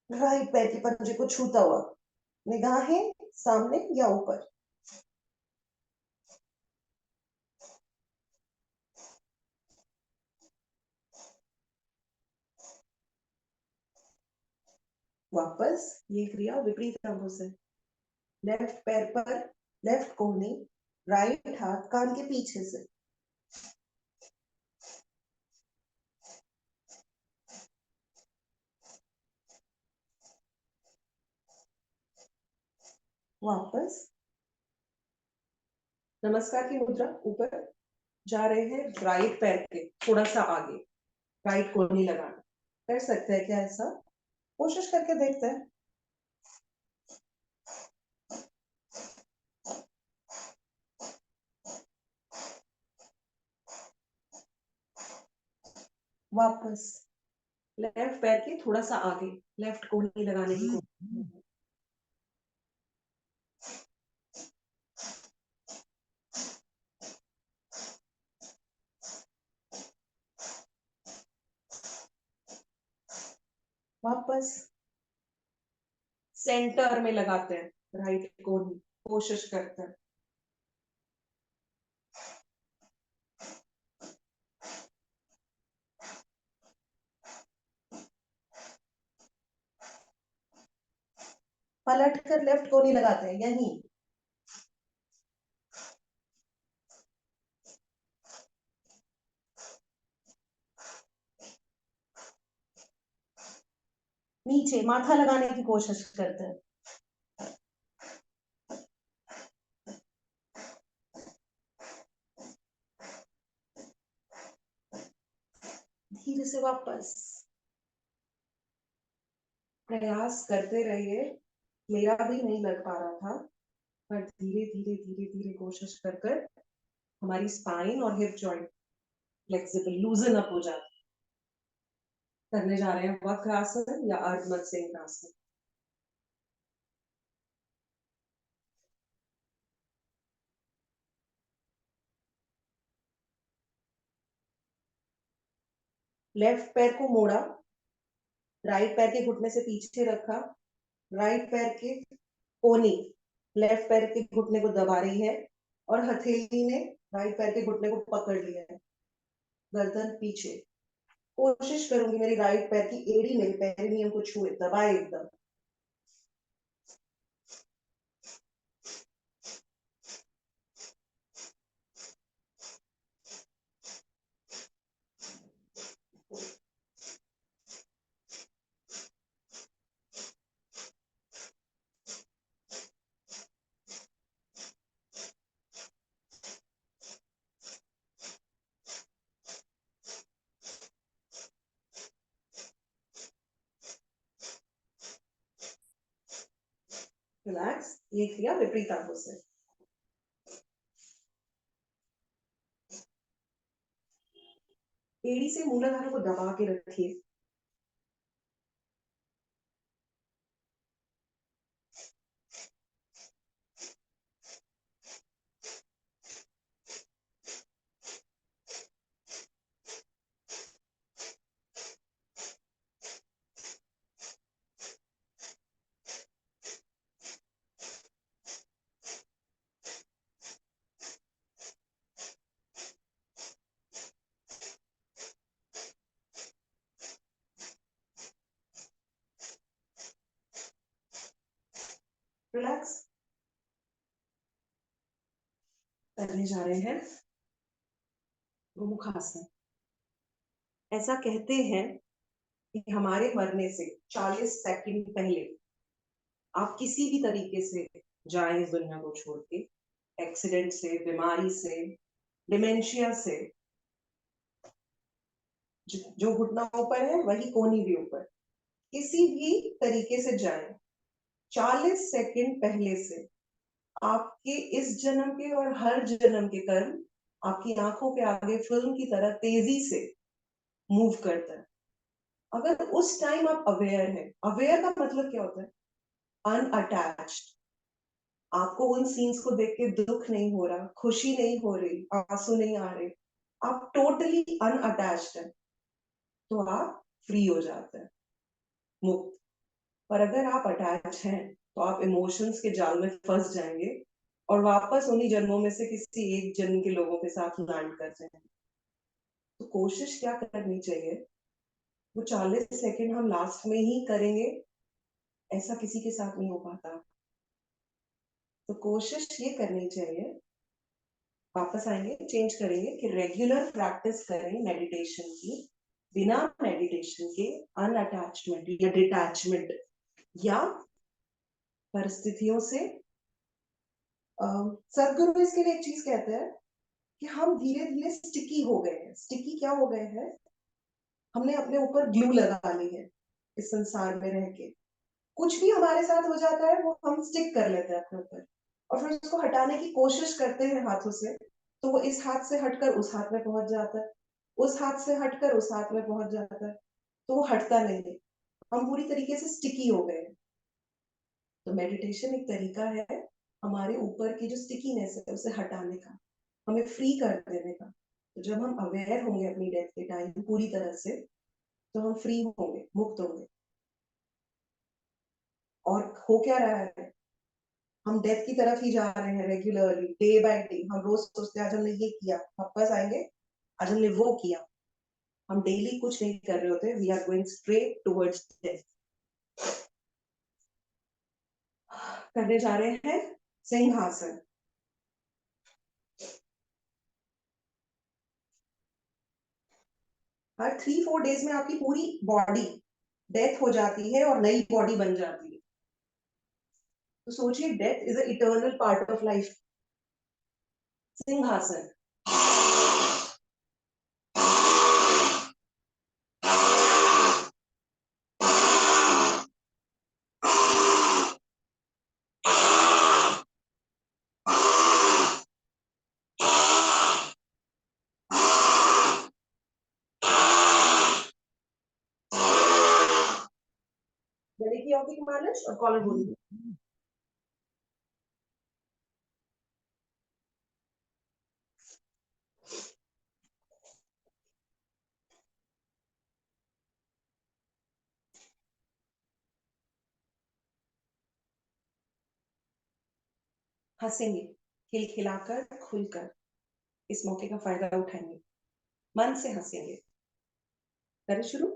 राइट पैर के पंजे को छूता हुआ, निगाहें सामने या ऊपर। वापस ये क्रिया विपरीत अंगों से। लेफ्ट पैर पर लेफ्ट कोहनी, राइट हाथ कान के पीछे से। वापस नमस्कार की मुद्रा, ऊपर जा रहे हैं राइट पैर के थोड़ा सा आगे, राइट कोहनी लगाना। कर सकते हैं क्या ऐसा? कोशिश करके देखते हैं। वापस लेफ्ट पैर के थोड़ा सा आगे, लेफ्ट कोहनी लगाने की कोशिश। वापस सेंटर में लगाते हैं राइट कोहनी, कोशिश करते हैं। पलट कर लेफ्ट कोहनी लगाते हैं यहीं। नीचे माथा लगाने की कोशिश करते हैं। धीरे से वापस प्रयास करते रहिए। मेरा भी नहीं लग पा रहा था, पर धीरे धीरे धीरे धीरे कोशिश कर कर हमारी स्पाइन और हिप जॉइंट फ्लेक्सिबल, लूजन अप हो जाता। करने जा रहे हैं वक्र आसन या अर्ध मत्स्य आसन। लेफ्ट पैर को मोड़ा, राइट पैर के घुटने से पीछे रखा, राइट पैर के कोहनी लेफ्ट पैर के घुटने को दबा रही है और हथेली ने राइट पैर के घुटने को पकड़ लिया है। गर्दन पीछे। कोशिश करूंगी मेरी राइट पैर की एड़ी मेरे पेरिनियम को छुए, दबाए एकदम। रिलैक्स। ये किया विपरीत आंखों से। एड़ी से मूलाधार को दबा के रखिए। रिलैक्स करने जा रहे हैं गोमुखासन। ऐसा कहते हैं कि हमारे मरने से 40 सेकंड पहले आप किसी भी तरीके से जाएं इस दुनिया को छोड़ के, एक्सीडेंट से, बीमारी से, डिमेंशिया से, जो घुटना ऊपर है वही कोहनी भी ऊपर, किसी भी तरीके से जाएं, 40 सेकंड पहले से आपके इस जन्म के और हर जन्म के कर्म आपकी आंखों के आगे फिल्म की तरह तेजी से मूव करता है। अगर उस टाइम आप अवेयर है, अवेयर का मतलब क्या होता है? अनअटैच्ड। आपको उन सीन्स को देख के दुख नहीं हो रहा, खुशी नहीं हो रही, आंसू नहीं आ रहे, आप टोटली अनअटैच्ड है, तो आप फ्री हो जाते हैं, मुक्त। पर अगर आप अटैच हैं तो आप इमोशंस के जाल में फंस जाएंगे और वापस उन्हीं जन्मों में से किसी एक जन्म के लोगों के साथ लैंड कर जाएंगे। तो कोशिश क्या करनी चाहिए? वो 40 सेकंड हम लास्ट में ही करेंगे, ऐसा किसी के साथ नहीं हो पाता। तो कोशिश ये करनी चाहिए, वापस आएंगे, चेंज करेंगे कि रेगुलर प्रैक्टिस करें मेडिटेशन की, बिना मेडिटेशन के अनअटैचमेंट या डिटैचमेंट या परिस्थितियों से। सदगुरु इसके लिए एक चीज कहते हैं कि हम धीरे धीरे स्टिकी हो गए हैं। स्टिकी क्या हो गए हैं? हमने अपने ऊपर ग्लू लगा ली है इस संसार में रह के। कुछ भी हमारे साथ हो जाता है वो हम स्टिक कर लेते हैं अपने ऊपर, और फिर उसको हटाने की कोशिश करते हैं हाथों से, तो वो इस हाथ से हटकर उस हाथ में पहुंच जाता है, उस हाथ से हटकर उस हाथ में पहुंच जाता है, तो वो हटता नहीं है। हम पूरी तरीके से स्टिकी हो गए हैं। तो मेडिटेशन एक तरीका है हमारे ऊपर की जो स्टिकीनेस है उसे हटाने का, हमें फ्री कर देने का। तो जब हम अवेयर होंगे अपनी डेथ के टाइम पूरी तरह से, तो हम फ्री होंगे, मुक्त होंगे। और हो क्या रहा है? हम डेथ की तरफ ही जा रहे हैं रेगुलरली, डे बाय डे। हम रोज सोचते हैं आज हमने ये किया, वापस आएंगे आज हमने वो किया। हम डेली कुछ नहीं कर रहे होते, we are going straight towards death. करने जा रहे हैं सिंहासन। हर 3-4 डेज में आपकी पूरी बॉडी डेथ हो जाती है और नई बॉडी बन जाती है। तो सोचिए, death is a eternal part of life. सिंहासन। गले की औंठी की मालिश और कॉलर बोन। हंसेंगे, खिलखिलाकर, खुलकर इस मौके का फायदा उठाएंगे, मन से हंसेंगे। करें शुरू।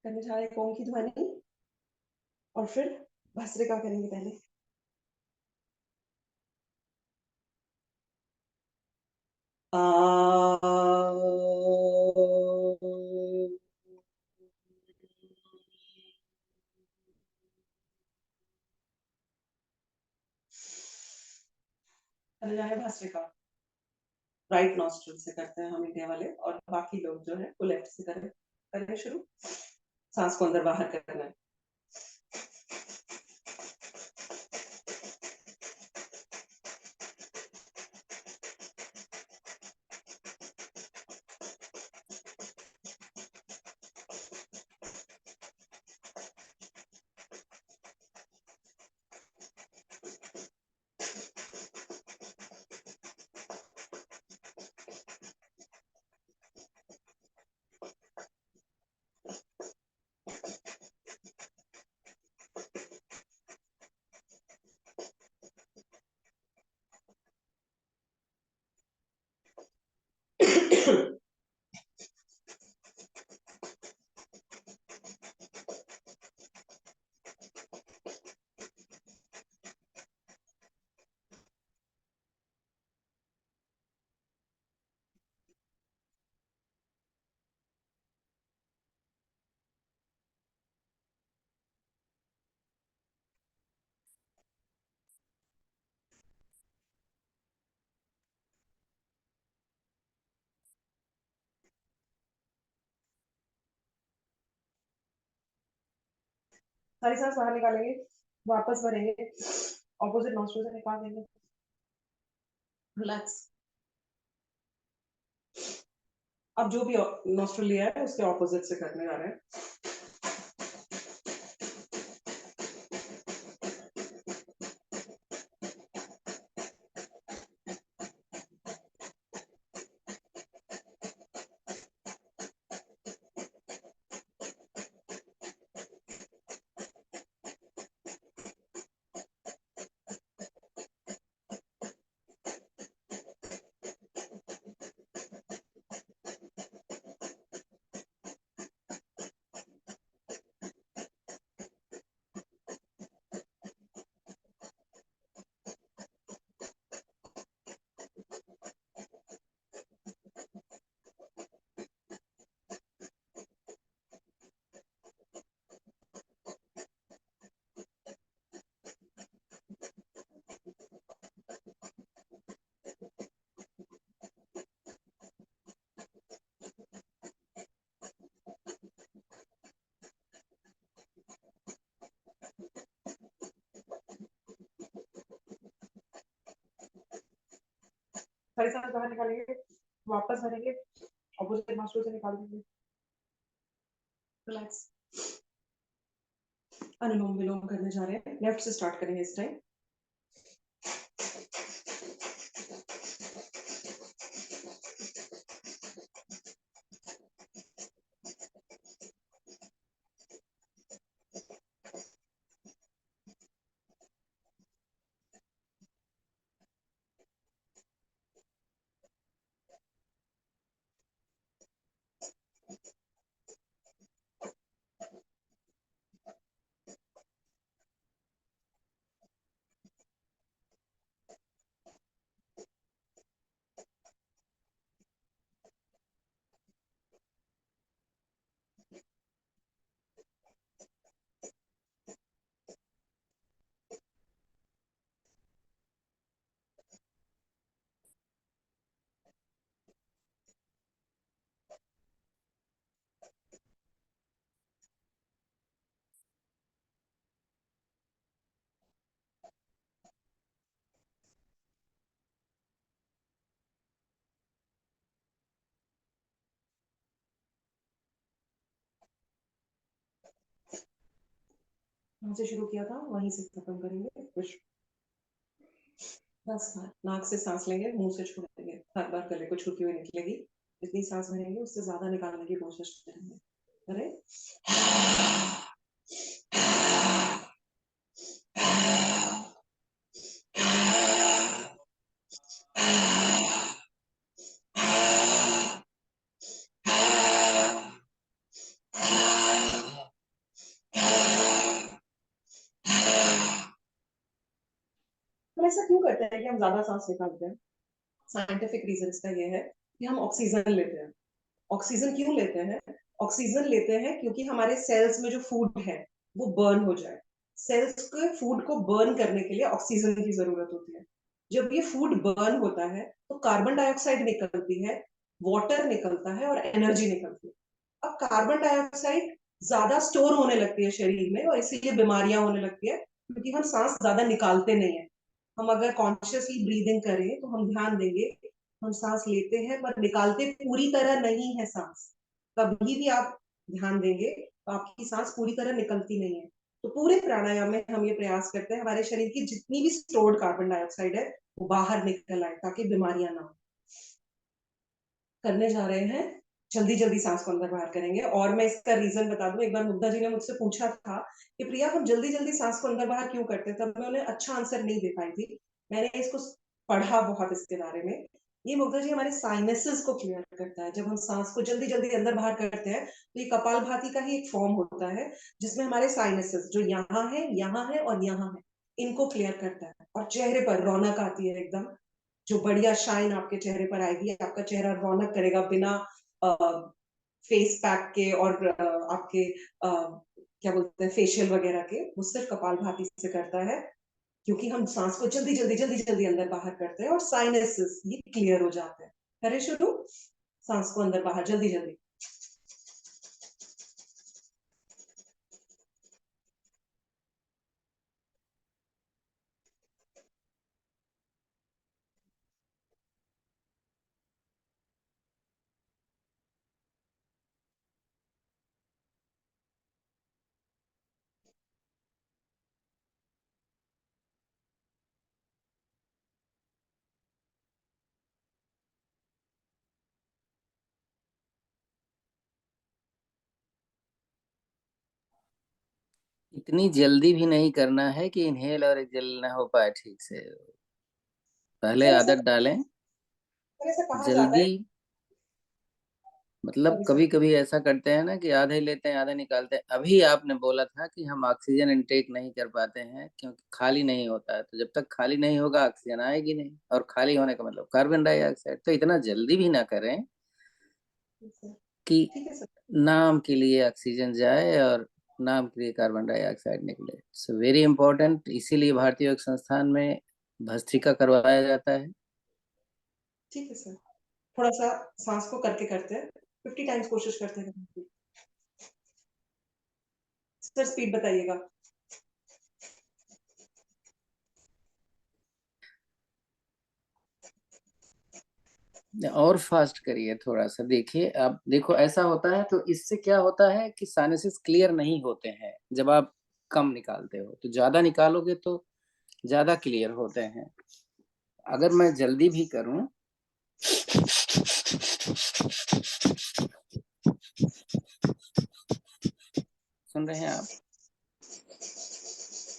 करने जा रहे हैं ओम की ध्वनि और फिर भस्त्रिका करेंगे पहले। करने जा रहे हैं भस्त्रिका। राइट नॉस्ट्रल से करते हैं हम इंडिया वाले, और बाकी लोग जो है वो लेफ्ट से करें। करें शुरू। सांस को अंदर बाहर करना है। सारी सांस बाहर निकालेंगे, वापस भरेंगे, ऑपोजिट नॉस्ट्रल से निकाल देंगे। रिलैक्स। अब जो भी नॉस्ट्रल लिया है उसके ऑपोजिट से करने जा रहे हैं। सारी सांस बाहर निकालेंगे, वापस भरेंगे, ऑपोजिट नॉस्ट्रल से निकाल देंगे। रिलैक्स। अनुलोम विलोम करने जा रहे हैं। लेफ्ट से स्टार्ट करेंगे इस टाइम। वहां से शुरू किया था वहीं से खत्म करेंगे। कुछ 10 बार नाक से सांस लेंगे, मुंह से छोड़ेंगे। हर बार गले को छूती हुई निकलेगी। जितनी सांस भरेंगे उससे ज्यादा निकालने की कोशिश करेंगे। अरे ऐसा क्यों करते हैं कि हम ज्यादा सांस निकालते हैं? साइंटिफिक रीजन इसका ये है कि हम ऑक्सीजन लेते हैं। ऑक्सीजन क्यों लेते हैं? ऑक्सीजन लेते हैं क्योंकि हमारे सेल्स में जो फूड है वो बर्न हो जाए। सेल्स के फूड को बर्न करने के लिए ऑक्सीजन की जरूरत होती है। जब ये फूड बर्न होता है तो कार्बन डाइऑक्साइड निकलती है, वाटर निकलता है और एनर्जी निकलती है। अब कार्बन डाइऑक्साइड ज्यादा स्टोर होने लगती है शरीर में और इसीलिए बीमारियां होने लगती है, क्योंकि हम सांस ज्यादा निकालते नहीं है। हम अगर कॉन्शियसली ब्रीदिंग करें तो हम ध्यान देंगे, हम सांस लेते हैं पर निकालते पूरी तरह नहीं है सांस। कभी भी आप ध्यान देंगे तो आपकी सांस पूरी तरह निकलती नहीं है। तो पूरे प्राणायाम में हम ये प्रयास करते हैं हमारे शरीर की जितनी भी स्टोर्ड कार्बन डाइऑक्साइड है वो बाहर निकल आए ताकि बीमारियां ना हो। करने जा रहे हैं, जल्दी जल्दी सांस को अंदर बाहर करेंगे। और मैं इसका रीजन बता दूं, एक बार मुग्धा जी ने मुझसे पूछा था कि प्रिया हम जल्दी जल्दी सांस को अंदर बाहर क्यों करते हैं, तब मैं उन्हें अच्छा आंसर नहीं दे पाई थी। मैंने इसको पढ़ा बहुत इसके बारे में। ये मुग्धा जी हमारे साइनसेस को क्लियर करता है। जब हम सांस को जल्दी जल्दी अंदर बाहर करते हैं तो ये कपालभाति का ही एक फॉर्म होता है जिसमें हमारे साइनसेस जो यहाँ है और यहाँ है, इनको क्लियर करता है और चेहरे पर रौनक आती है एकदम। जो बढ़िया शाइन आपके चेहरे पर आएगी, आपका चेहरा रौनक करेगा बिना फेस पैक के और आपके क्या बोलते हैं फेशियल वगैरह के। वो सिर्फ कपालभाति से करता है, क्योंकि हम सांस को जल्दी जल्दी जल्दी जल्दी अंदर बाहर करते हैं और साइनसेस ये क्लियर हो जाते हैं। करें शुरू, सांस को अंदर बाहर जल्दी जल्दी। इतनी जल्दी भी नहीं करना है कि इनहेल और एक्सहेल ना हो पाए ठीक से। पहले आदत डालें। सर ऐसा कहा जाता जल्दी है। मतलब सॉरी सर। कभी कभी ऐसा करते हैं ना कि आधे लेते हैं आधे निकालते हैं। अभी आपने बोला था कि हम ऑक्सीजन इनटेक नहीं कर पाते हैं क्योंकि खाली नहीं होता है। तो जब तक खाली नहीं होगा ऑक्सीजन आएगी नहीं, और खाली होने का मतलब कार्बन डाइऑक्साइड। तो इतना जल्दी भी ना करें कि ठीक है सर। नाम के लिए ऑक्सीजन जाए और नाम के लिए कार्बन डाइऑक्साइड निकले। It's very important. इसीलिए भारतीय योग संस्थान में भस्त्रिका करवाया जाता है। ठीक है सर। थोड़ा सा सांस को करके करते हैं, 50 टाइम्स कोशिश करते हैं। सर स्पीड बताइएगा। और फास्ट करिए थोड़ा सा। देखिए आप देखो ऐसा होता है तो इससे क्या होता है कि साइनसेस क्लियर नहीं होते हैं जब आप कम निकालते हो। तो ज्यादा निकालोगे तो ज्यादा क्लियर होते हैं। अगर मैं जल्दी भी करूं, सुन रहे हैं आप,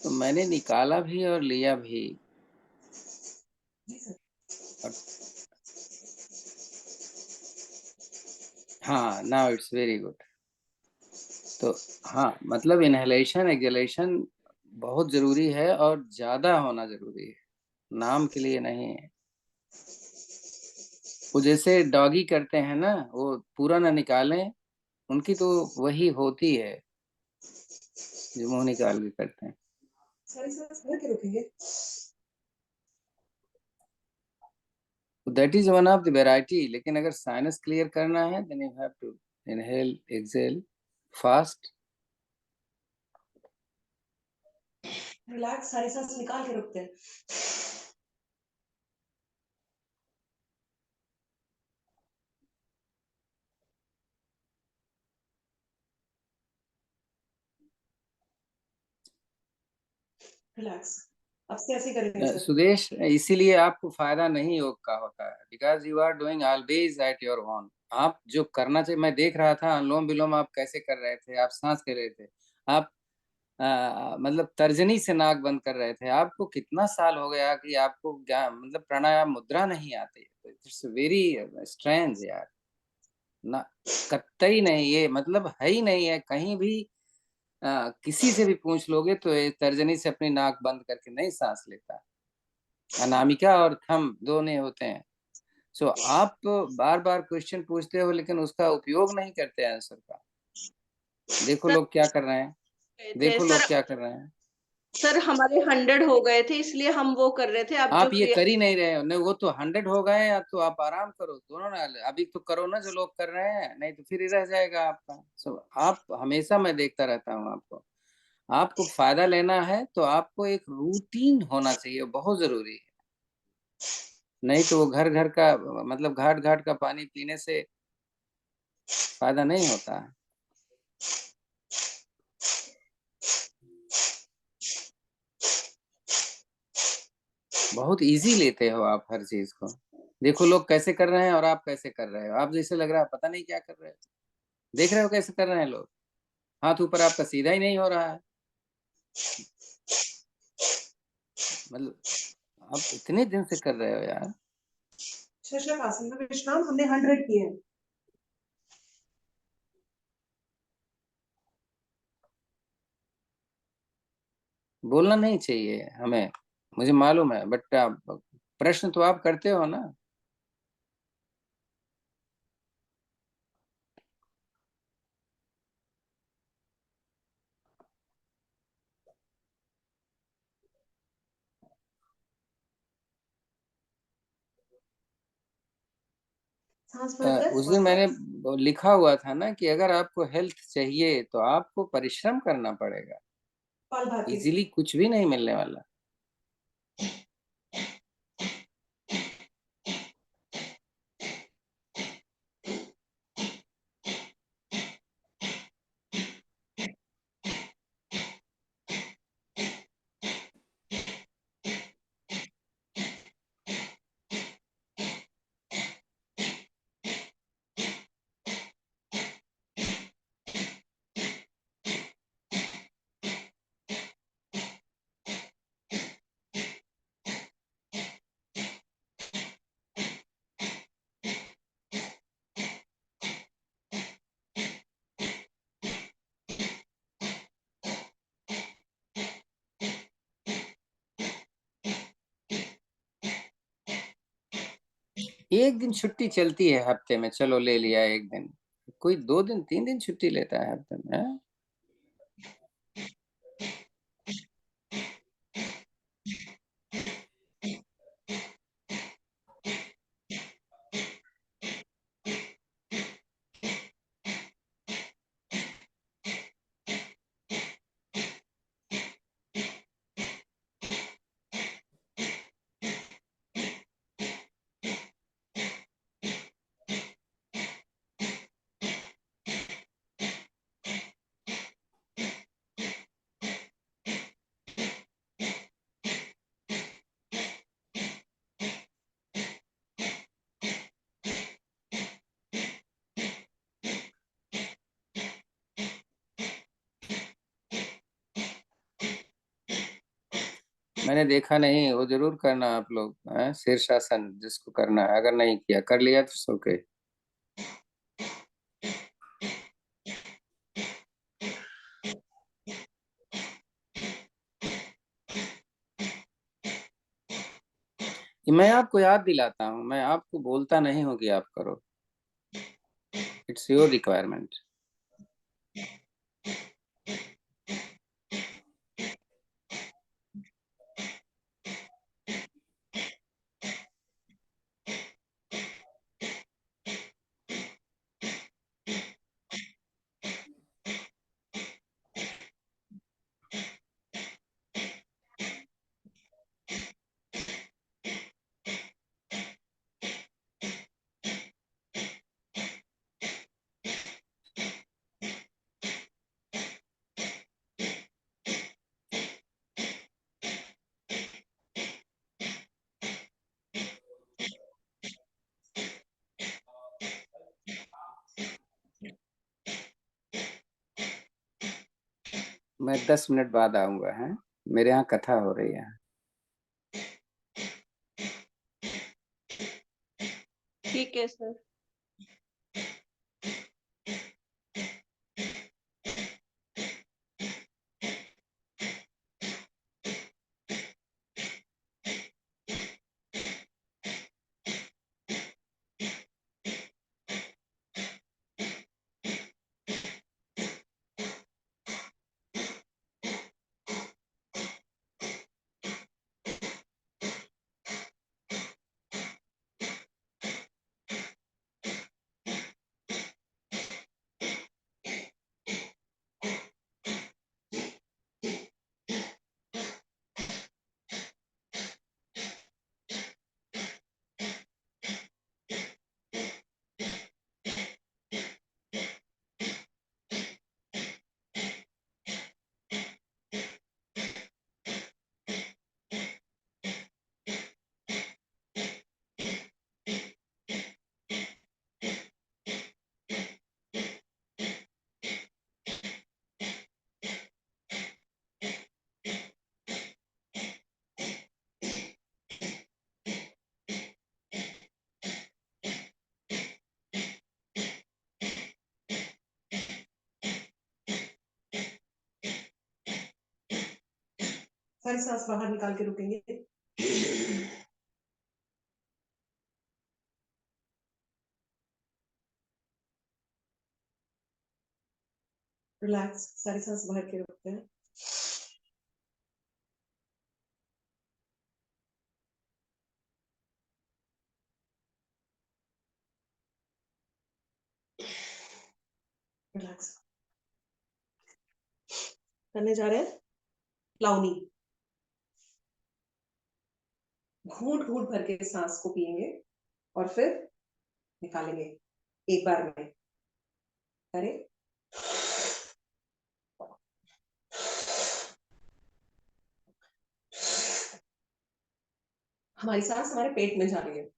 तो मैंने निकाला भी और लिया भी। और हाँ, नाउ इट्स वेरी गुड। तो हाँ मतलब इनहेलेशन एक्सहेलेशन बहुत जरूरी है और ज्यादा होना जरूरी है, नाम के लिए नहीं है। वो जैसे डॉगी करते हैं ना, वो पूरा ना निकालें, उनकी तो वही होती है जो मुंह निकाल के करते हैं। सारी सांस भर के रुकेंगे। That is one of the variety. लेकिन अगर साइनस क्लियर करना है then you have to inhale exhale fast. Relax, सारी सांस निकाल के रुकते हैं। रिलैक्स। अब से ऐसे करेंगे सर। सुदेश, इसीलिए आपको फायदा नहीं योग का होता है, because you are doing always at your own. आप जो करना चाहिए, मैं देख रहा था अनुलोम विलोम आप कैसे कर रहे थे, आप सांस ले रहे थे, आप मतलब तर्जनी से नाक बंद कर रहे थे। आपको कितना साल हो गया कि आपको क्या मतलब प्राणायाम मुद्रा नहीं आती? इट्स वेरी स्ट्रेंज यार। ना कतई नहीं, ये मतलब है ही नहीं है कहीं भी। किसी से भी पूछ लोगे तो ये तर्जनी से अपनी नाक बंद करके नहीं सांस लेता। अनामिका और थंब दोनों होते हैं। सो आप बार बार क्वेश्चन पूछते हो लेकिन उसका उपयोग नहीं करते आंसर का। देखो सर लोग क्या कर रहे हैं, गए थे देखो लोग सर। क्या कर रहे हैं। सर हमारे 100 हो गए थे इसलिए हम वो कर रहे थे। अब जो आप ये क्रिया कर ही नहीं रहे हो, नहीं वो तो 100 हो गए, या तो आप आराम करो दोनों ना। अभी तो करो ना जो लोग कर रहे हैं, नहीं तो फिर ही रह जाएगा आपका। सो आप हमेशा, मैं देखता रहता हूँ आपको, आपको फायदा लेना है तो आपको एक रूटीन होना चाहिए, बहुत जरूरी है। नहीं तो वो घर घर का मतलब घाट घाट का पानी पीने से फायदा नहीं होता है। बहुत इजी लेते हो आप हर चीज को। देखो लोग कैसे कर रहे हैं और आप कैसे कर रहे हो। आप जैसे लग रहा है पता नहीं क्या कर रहे हो। देख रहे हो कैसे कर रहे हैं लोग। हाथ ऊपर आपका सीधा ही नहीं हो रहा है। मतलब आप इतने दिन से कर रहे हो यार। शीर्षक आसन में विश्राम हमने 100 किए हैं। बोलना नहीं चाहिए हमें, मुझे मालूम है, बट प्रश्न तो आप करते हो ना। सांस पर 10 उस और दिन मैंने 10। लिखा हुआ था ना कि अगर आपको हेल्थ चाहिए तो आपको परिश्रम करना पड़ेगा। पाल भाती। इजीली कुछ भी नहीं मिलने वाला। एक दिन छुट्टी चलती है हफ्ते में, चलो ले लिया एक दिन। कोई 2 दिन 3 दिन छुट्टी लेता है हफ्ते में, हैं? मैंने देखा नहीं, वो जरूर करना आप लोग, हैं? शीर्षासन जिसको करना है, अगर नहीं किया, कर लिया तो सो के। मैं आपको याद दिलाता हूँ, मैं आपको बोलता नहीं हूँ कि आप करो। It's your requirement. मैं 10 मिनट बाद आऊंगा, हैं? मेरे यहाँ कथा हो रही है। ठीक है सर। सारी सांस बाहर निकाल के रुकेंगे। रिलैक्स, सारी सांस बाहर के रखते हैं। रिलैक्स करने जा रहे हैं लाउनी। घूंट घूंट भर के सांस को पिएंगे और फिर निकालेंगे एक बार में। करें। हमारी सांस हमारे पेट में जा रही है।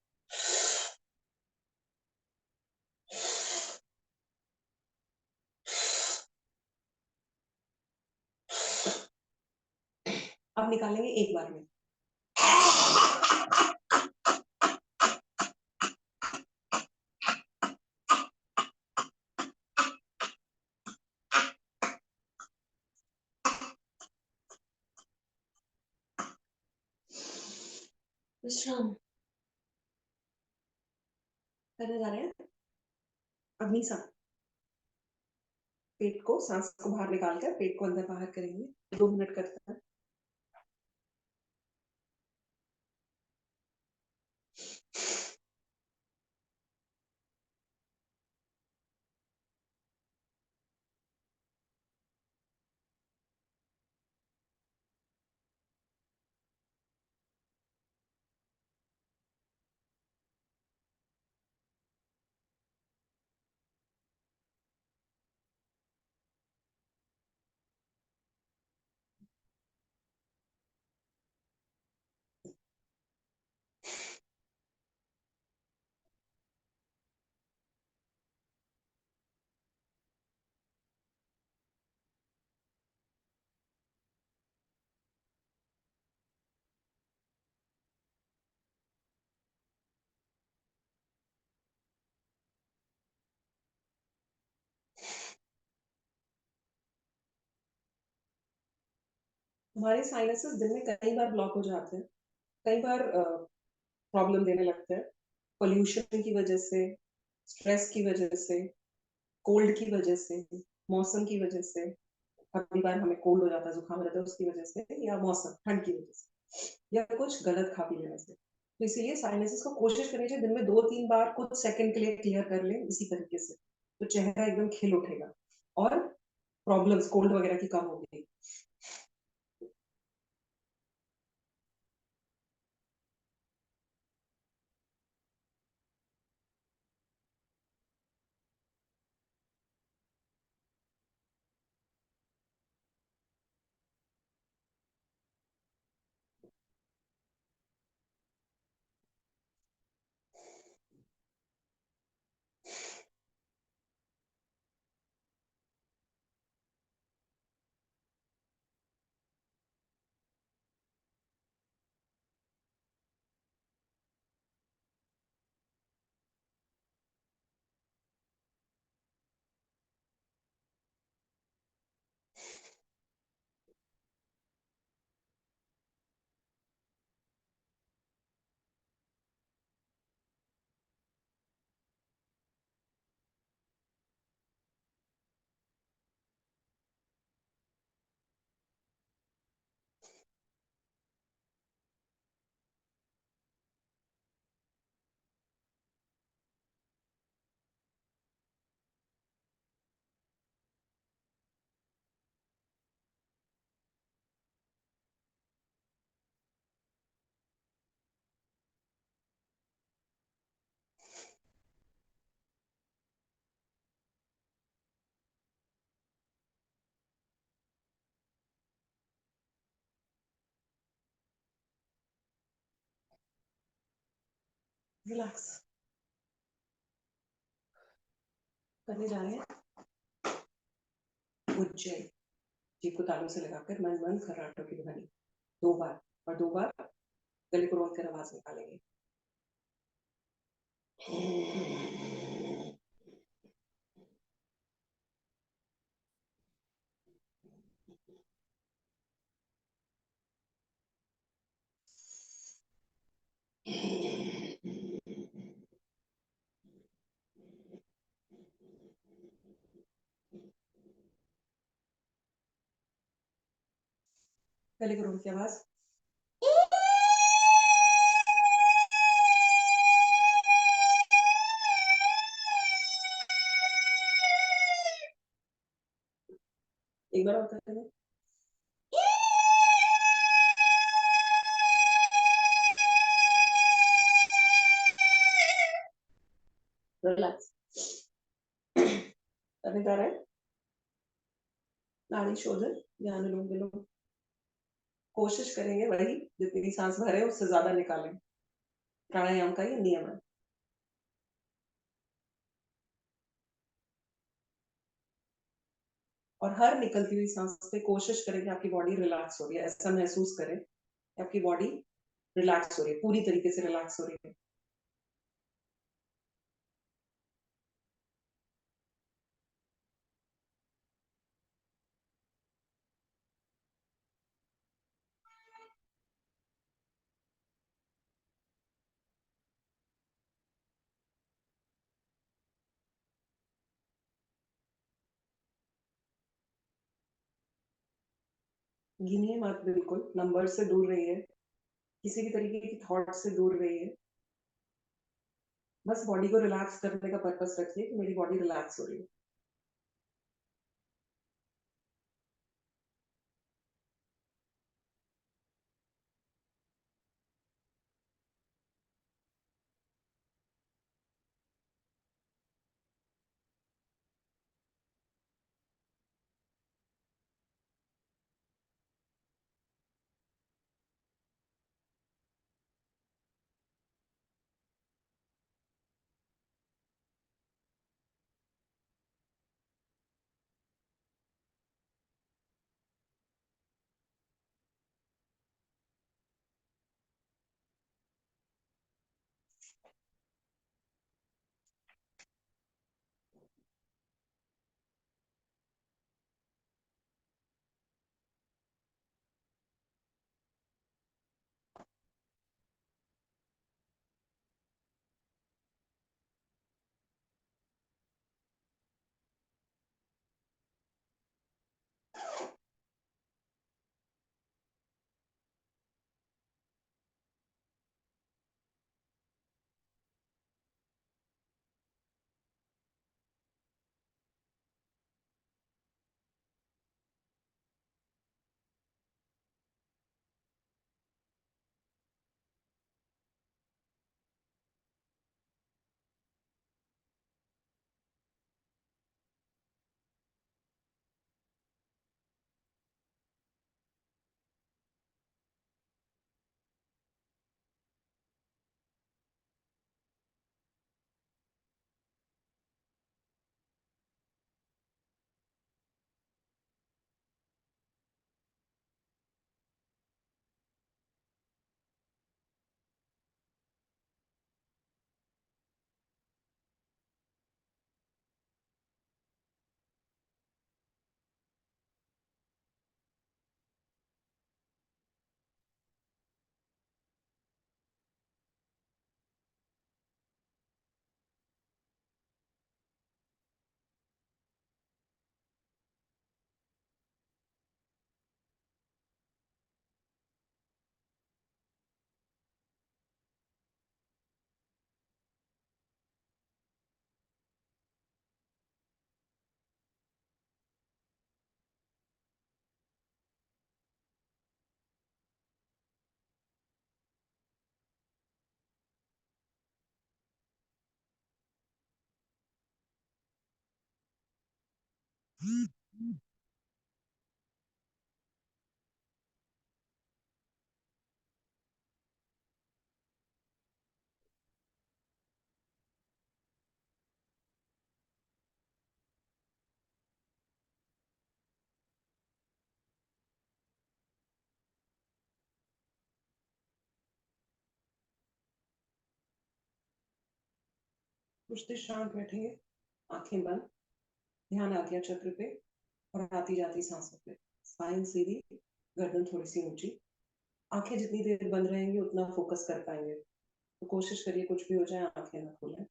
अब निकालेंगे एक बार में। विश्राम करने जा रहे हैं अग्नि सांस। पेट को, सांस को बाहर निकाल कर पेट को अंदर बाहर करेंगे। 2 मिनट करते हैं। हमारे साइनसेस दिन में कई बार ब्लॉक हो जाते हैं, कई बार प्रॉब्लम देने लगते हैं। पोल्यूशन की वजह से, स्ट्रेस की वजह से, कोल्ड की वजह से, मौसम की वजह से। कभी बार हमें कोल्ड हो जाता है, जुकाम हो जाता है उसकी वजह से, या मौसम ठंड की वजह से, या कुछ गलत खा पी लेने से। तो इसीलिए साइनसेस को कोशिश करनी चाहिए दिन में 2-3 बार कुछ सेकंड के लिए क्लियर कर लें इसी तरीके से, तो चेहरा एकदम खिल उठेगा और प्रॉब्लम्स कोल्ड वगैरह की कम होगी। रिलैक्स करने जा रहे हैं उज्जैन। जीभ को तालू से लगाकर मन मन खर्राटों की ध्वनि 2 बार, और 2 बार गले को रोक कर आवाज निकालेंगे। पहले करो उनकी आवाज। एक बार और करें। रिलैक्स करने जा रहे हैं। नाड़ी शोधन या अनुलोम विलोम कोशिश करेंगे वही जितनी सांस भरे उससे ज्यादा निकालें। प्राणायाम का ये नियम है। और हर निकलती हुई सांस पे कोशिश करें कि आपकी बॉडी रिलैक्स हो रही है, ऐसा महसूस करें कि आपकी बॉडी रिलैक्स हो रही है, पूरी तरीके से रिलैक्स हो रही है। गिनिए मत, बिल्कुल नंबर से दूर रहिए, किसी भी तरीके की थॉट से दूर रहिए। बस बॉडी को रिलैक्स करने का पर्पस रखिए कि मेरी बॉडी रिलैक्स हो रही है। कुछ देर शांत बैठेंगे, आंखें बंद, ध्यान आज्ञा चक्र पे और आती जाती सांसों पे। स्पाइन सीधी, गर्दन थोड़ी सी ऊंची। आंखें जितनी देर बंद रहेंगी उतना फोकस कर पाएंगे, तो कोशिश करिए कुछ भी हो जाए आंखें ना खोलें।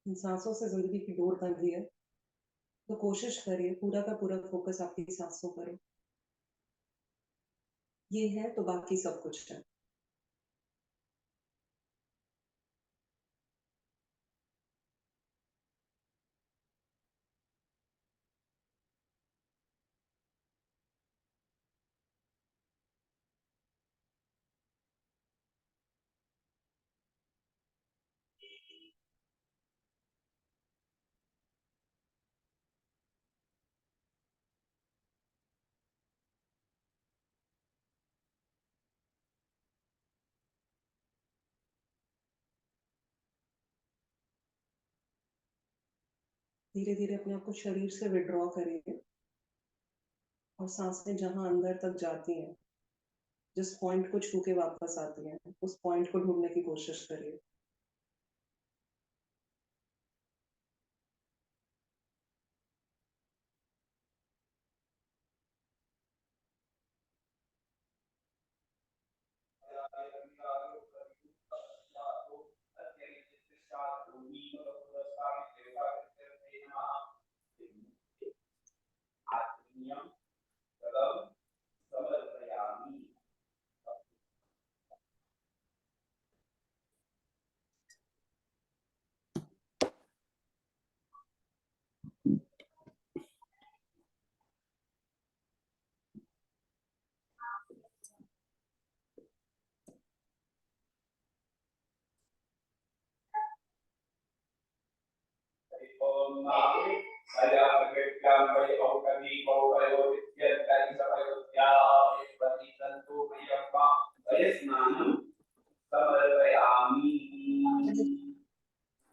इन सांसों से जिंदगी की डोर बंधी है, तो कोशिश करिए पूरा का पूरा फोकस आपकी सांसों पर हो। ये है तो बाकी सब कुछ है। धीरे धीरे अपने आप को शरीर से विड्रॉ करिए और सांसें जहां अंदर तक जाती हैं, जिस पॉइंट को छू के वापस आती हैं, उस पॉइंट को ढूंढने की कोशिश करिए।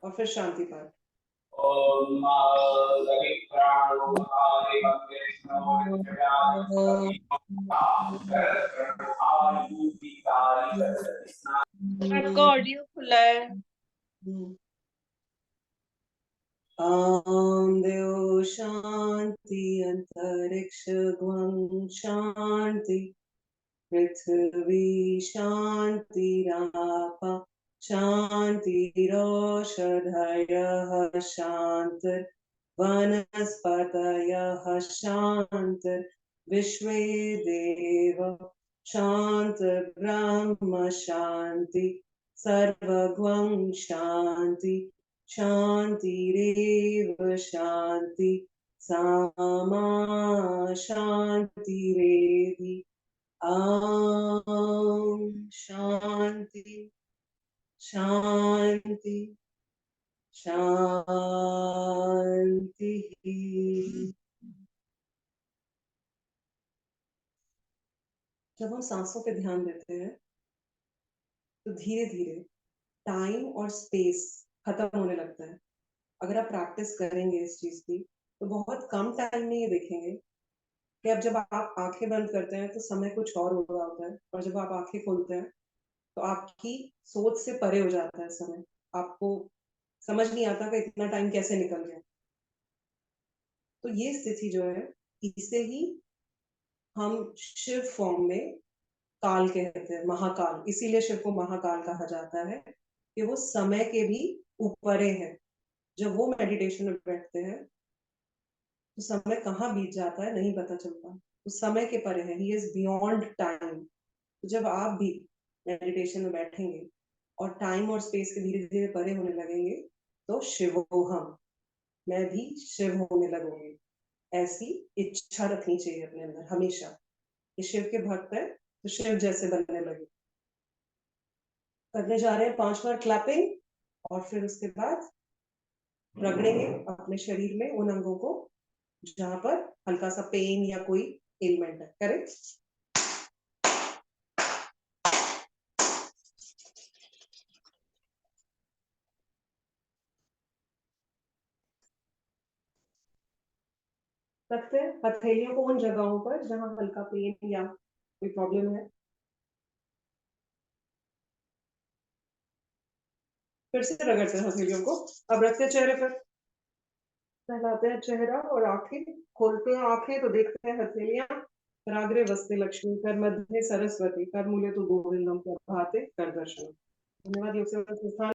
और फिर शांति पाठ। आपका ऑडियो खुला है। देव शांति, अंतरिक्ष ध्वं शांति, पृथ्वी शांतिरापः शान्तिरोषधयः शान्तिर् वनस्पतयः शान्तिर् विश्वे देव शान्तिर्ब्रह्म शान्ति सर्वगं शान्ति शान्तिरेव शान्ति सामा शान्तिरेधि। शांति शांति शांति। जब हम सांसों पे ध्यान देते हैं तो धीरे धीरे टाइम और स्पेस खत्म होने लगता है। अगर आप प्रैक्टिस करेंगे इस चीज की तो बहुत कम टाइम में ये देखेंगे कि अब जब आप आंखें बंद करते हैं तो समय कुछ और हो रहा होता है, और जब आप आंखें खोलते हैं तो आपकी सोच से परे हो जाता है समय। आपको समझ नहीं आता कि इतना टाइम कैसे निकल गया। तो ये स्थिति जो है, इसे ही हम शिव फॉर्म में काल कहते हैं, महाकाल। इसीलिए शिव को महाकाल कहा जाता है कि वो समय के भी ऊपरे है। जब वो मेडिटेशन में बैठते हैं तो समय कहाँ बीत जाता है नहीं पता चलता। तो समय के परे है, ही इज बियॉन्ड टाइम। तो जब आप भी मेडिटेशन में बैठेंगे और टाइम और स्पेस के धीरे धीरे परे होने लगेंगे तो शिवोहम, मैं भी शिव होने लगूंगी। ऐसी इच्छा रखनी चाहिए अपने अंदर हमेशा कि शिव के भक्त है तो शिव जैसे बनने लगे। करने जा रहे हैं 5 बार क्लैपिंग, और फिर उसके बाद रगड़ेंगे अपने शरीर में उन अंगों को जहां पर हल्का सा पेन या कोई एलिमेंट है। करेक्ट। रखते हैं हथेलियों को उन जगहों पर जहां हल्का पेन या कोई प्रॉब्लम है। फिर से रगड़ते हैं हथेलियों को। अब रखते हैं चेहरे पर, सहलाते हैं चेहरा और आंखें, खोलते हैं आंखें तो देखते हैं हथेलियां। कराग्रे वस्ते लक्ष्मी, कर मध्य सरस्वती, कर मूले तो गोविंदम, कर भाते कर दर्शन। धन्यवाद। योग सेवा संस्थान